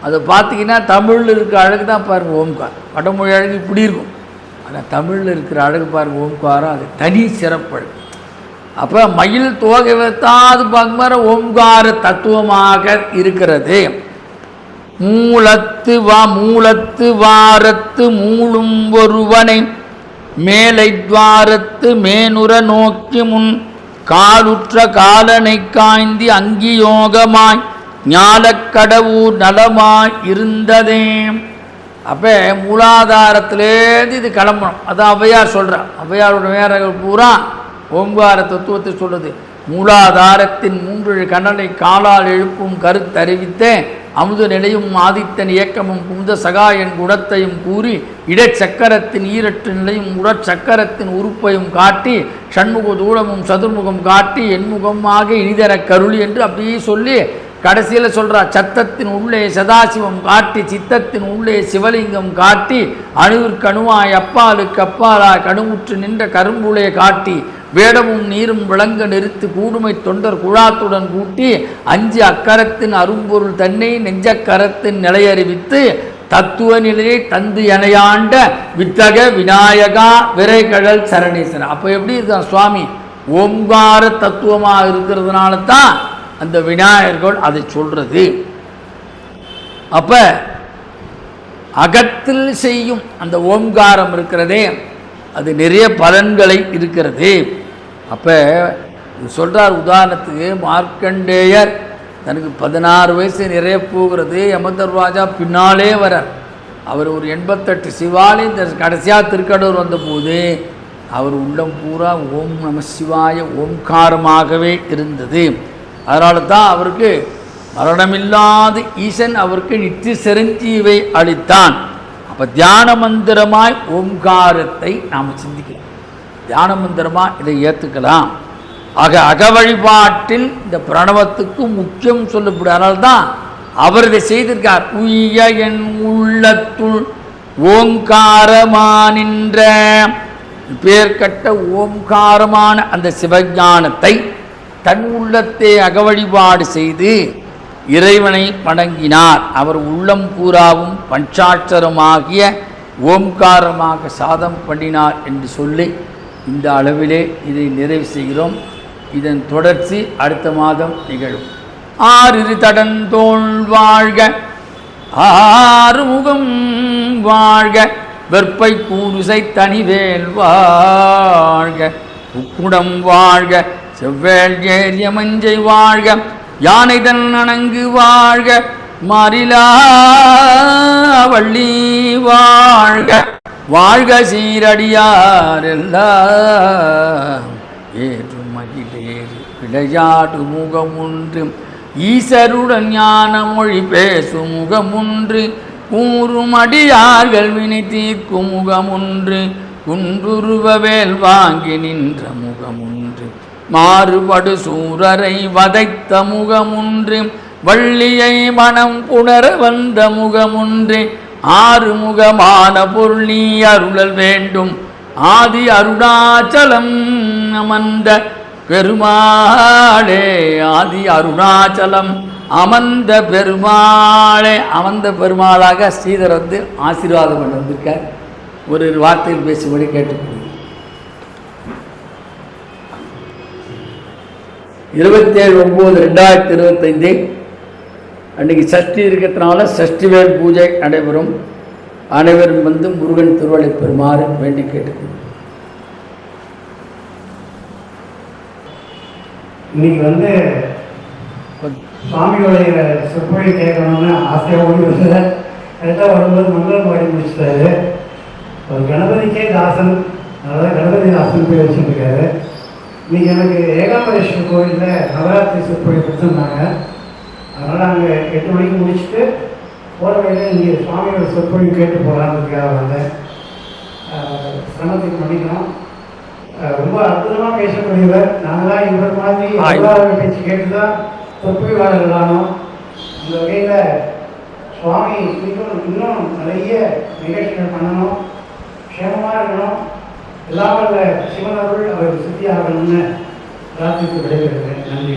அதை பார்த்தீங்கன்னா தமிழில் இருக்கிற அழகு தான் பாருங்கள் ஓம்கார். வடமொழி அழகு இப்படி இருக்கும், ஆனால் தமிழில் இருக்கிற அழகு பாருங்கள் ஓம்காரம், அது தனி சிறப்பு. அப்போ மயில் தோகை வைத்தாது பார்க்கும்போது ஓம்கார தத்துவமாக இருக்கிறது. மூலத்து வாரத்து மூளும் ஒருவனை மேலை துவாரத்து மேனுர நோக்கி முன் காலுற்ற காலனை காய்ந்தி அங்கியோகமாய் ஞாலக்கடவுர் நலமாய் இருந்ததே. அப்போ மூலாதாரத்திலேருந்து இது கிளம்பணும். அதான் ஔவையார் சொல்கிறார். ஔவையாரோட வேறங்கள் பூரா ஓங்கார தத்துவத்தை சொல்லுது. மூலாதாரத்தின் 3 கண்ணனை காலால் எழுப்பும் கருத்தறிவித்தே அமுத நிலையும் ஆதித்தன் இயக்கமும் குமுத சகாயன் குணத்தையும் கூறி இடச்சக்கரத்தின் ஈரட்டு நிலையும் உடற்சக்கரத்தின் உறுப்பையும் காட்டி ஷண்முக தூளமும் சதுர்முகம் காட்டி எண்முகமாக இனிதர கருளி என்று அப்படியே சொல்லி கடைசியில் சொல்கிறார். சத்தத்தின் உள்ளே சதாசிவம் காட்டி சித்தத்தின் உள்ளே சிவலிங்கம் காட்டி அணுவிற்கணுவாய் அப்பாலுக்கு அப்பாலாய் கணுவுற்று நின்ற கரும்புளே காட்டி வேடமும் நீரும் விளங்க நிறுத்து கூடுமை தொண்டர் குழாத்துடன் கூட்டி 5 அக்கரத்தின் அரும்பொருள் தன்னை நெஞ்சக்கரத்தின் நிலையறிவித்து தத்துவ நிலையை தந்து எனையாண்ட வித்தக விநாயகா விரைகடல் சரணேசன். அப்போ எப்படி இருக்கான் சுவாமி? ஓம்கார தத்துவமாக இருக்கிறதுனால தான் அந்த விநாயகர்கள் அதை சொல்றது. அப்ப அகத்தில் செய்யும் அந்த ஓம்காரம் இருக்கிறதே, அது நிறைய பலன்களை இருக்கிறது. அப்போ சொல்கிறார். உதாரணத்துக்கு மார்க்கண்டேயர் தனக்கு 16 வயசு நிறைய போகிறது. யமதர்வாஜா பின்னாலே வரார். அவர் ஒரு 88 சிவாலயம் கடைசியாக திருக்கடூர் வந்தபோது அவர் உள்ளம் பூரா ஓம் நம சிவாய ஓம்காரமாகவே இருந்தது. அதனால தான் அவருக்கு மரணமில்லாத ஈசன் அவருக்கு நித்திய சிரஞ்சீவை அளித்தான். அப்போ தியான மந்திரமாய் ஓம்காரத்தை நாம் சிந்திக்கலாம், தியான மந்திரமாக இதை ஏற்றுக்கலாம். ஆக அக வழிபாட்டில் இந்த பிரணவத்துக்கு முக்கியம் சொல்லப்படும். அதனால தான் அவர் இதை செய்திருக்கார். உய்ய என் உள்ளத்துள் ஓங்காரமானின்ற பேர் கட்ட ஓம்காரமான அந்த சிவஞானத்தை தன் உள்ளத்தை அகவழிபாடு செய்து இறைவனை வணங்கினார். அவர் உள்ளம் பூராவும் பஞ்சாட்சரமாகிய ஓம்காரமாக சாதம் பண்ணினார் என்று சொல்லி இந்த அளவிலே இதை நிறைவு செய்கிறோம். இதன் தொடர்ச்சி அடுத்த மாதம் நிகழும். 6 தடந்தோள் வாழ்க, 6 முகம் வாழ்க, வெற்பை கூடுசை தனிவேல் வாழ்க, உக்குடம் வாழ்க, செவ்வேள் ஏரிய மஞ்சை வாழ்க, யானைதன் அணங்கு வாழ்க, மாறிலா வள்ளி வாழ்க, வாழ்க சீரடியாரெல்லாம் ஏற்றும் மகிழேறு விளையாடு முகமுன்று, ஈசருடன் ஞான மொழி பேசும் முகமுன்று, கூறும் அடியார்கள் வினை தீர்க்கும் முகமுன்று, குன்றுருவவேல் வாங்கி நின்ற முகமுன்று, மாறுபடு சூரரை வதைத்த முகமுன்று, வள்ளியை மனம் புணர வந்த முகமுன்று, 6 முகமான பொருள் நீ அருளல் வேண்டும், ஆதி அருணாச்சலம் அமர்ந்த பெருமாளே, ஆதி அருணாச்சலம் அமர்ந்த பெருமாளே, அமர்ந்த பெருமாளாக ஸ்ரீதர் வந்து ஆசீர்வாதம் பண்ண வந்திருக்கார். ஒரு வார்த்தையில் பேசும்படி கேட்டுக்கொள்கிறேன். 27/9/2025 அன்றைக்கி சஷ்டி இருக்கிறதுனால சஷ்டிவேல் பூஜை நடைபெறும். அனைவரும் வந்து முருகன் திருவள்ளை பெறுமாறு வேண்டி கேட்டுக்கொள்கிறேன். இன்னைக்கு வந்து சுவாமியோடைய சொற்பொழி கேட்கணும்னு ஆசையாக ஓடி வந்தது. கரெக்டாக வரும்போது மங்களம் பாடி முடிச்சிட்டாரு. ஒரு கணபதிக்கே தாசன், அதாவது கணபதி தாசன் போய் வச்சுருக்காரு. இன்னைக்கு எனக்கு ஏகாம்பரேஸ்வரர் கோவிலில் நவராத்திரி சொற்பொழி கொடுத்துருந்தாங்க. அதனால் அங்கே 8 மணிக்கு முடிச்சுட்டு போகிற வழியில் இங்கே சுவாமியோட சொற்பொழி கேட்டு போகலான்றதுக்காக வந்தேன். சிரமத்துக்கு பண்ணிக்கணும். ரொம்ப அற்புதமாக பேசக்கூடியவர். நாங்களாம் இவர் மாதிரி எல்லாரும் பேச்சு கேட்டு தான் சொற்பொழிவாளர்களானோம். அந்த வகையில் சுவாமி இன்னும் நிறைய நிகழ்ச்சிகள் பண்ணணும், க்ஷேமமாக இருக்கணும், எல்லாவல்ல சிவனருள் அவர் சித்தியாகணும்னு பிரார்த்தித்து விடைபெறுகிறேன். நன்றி.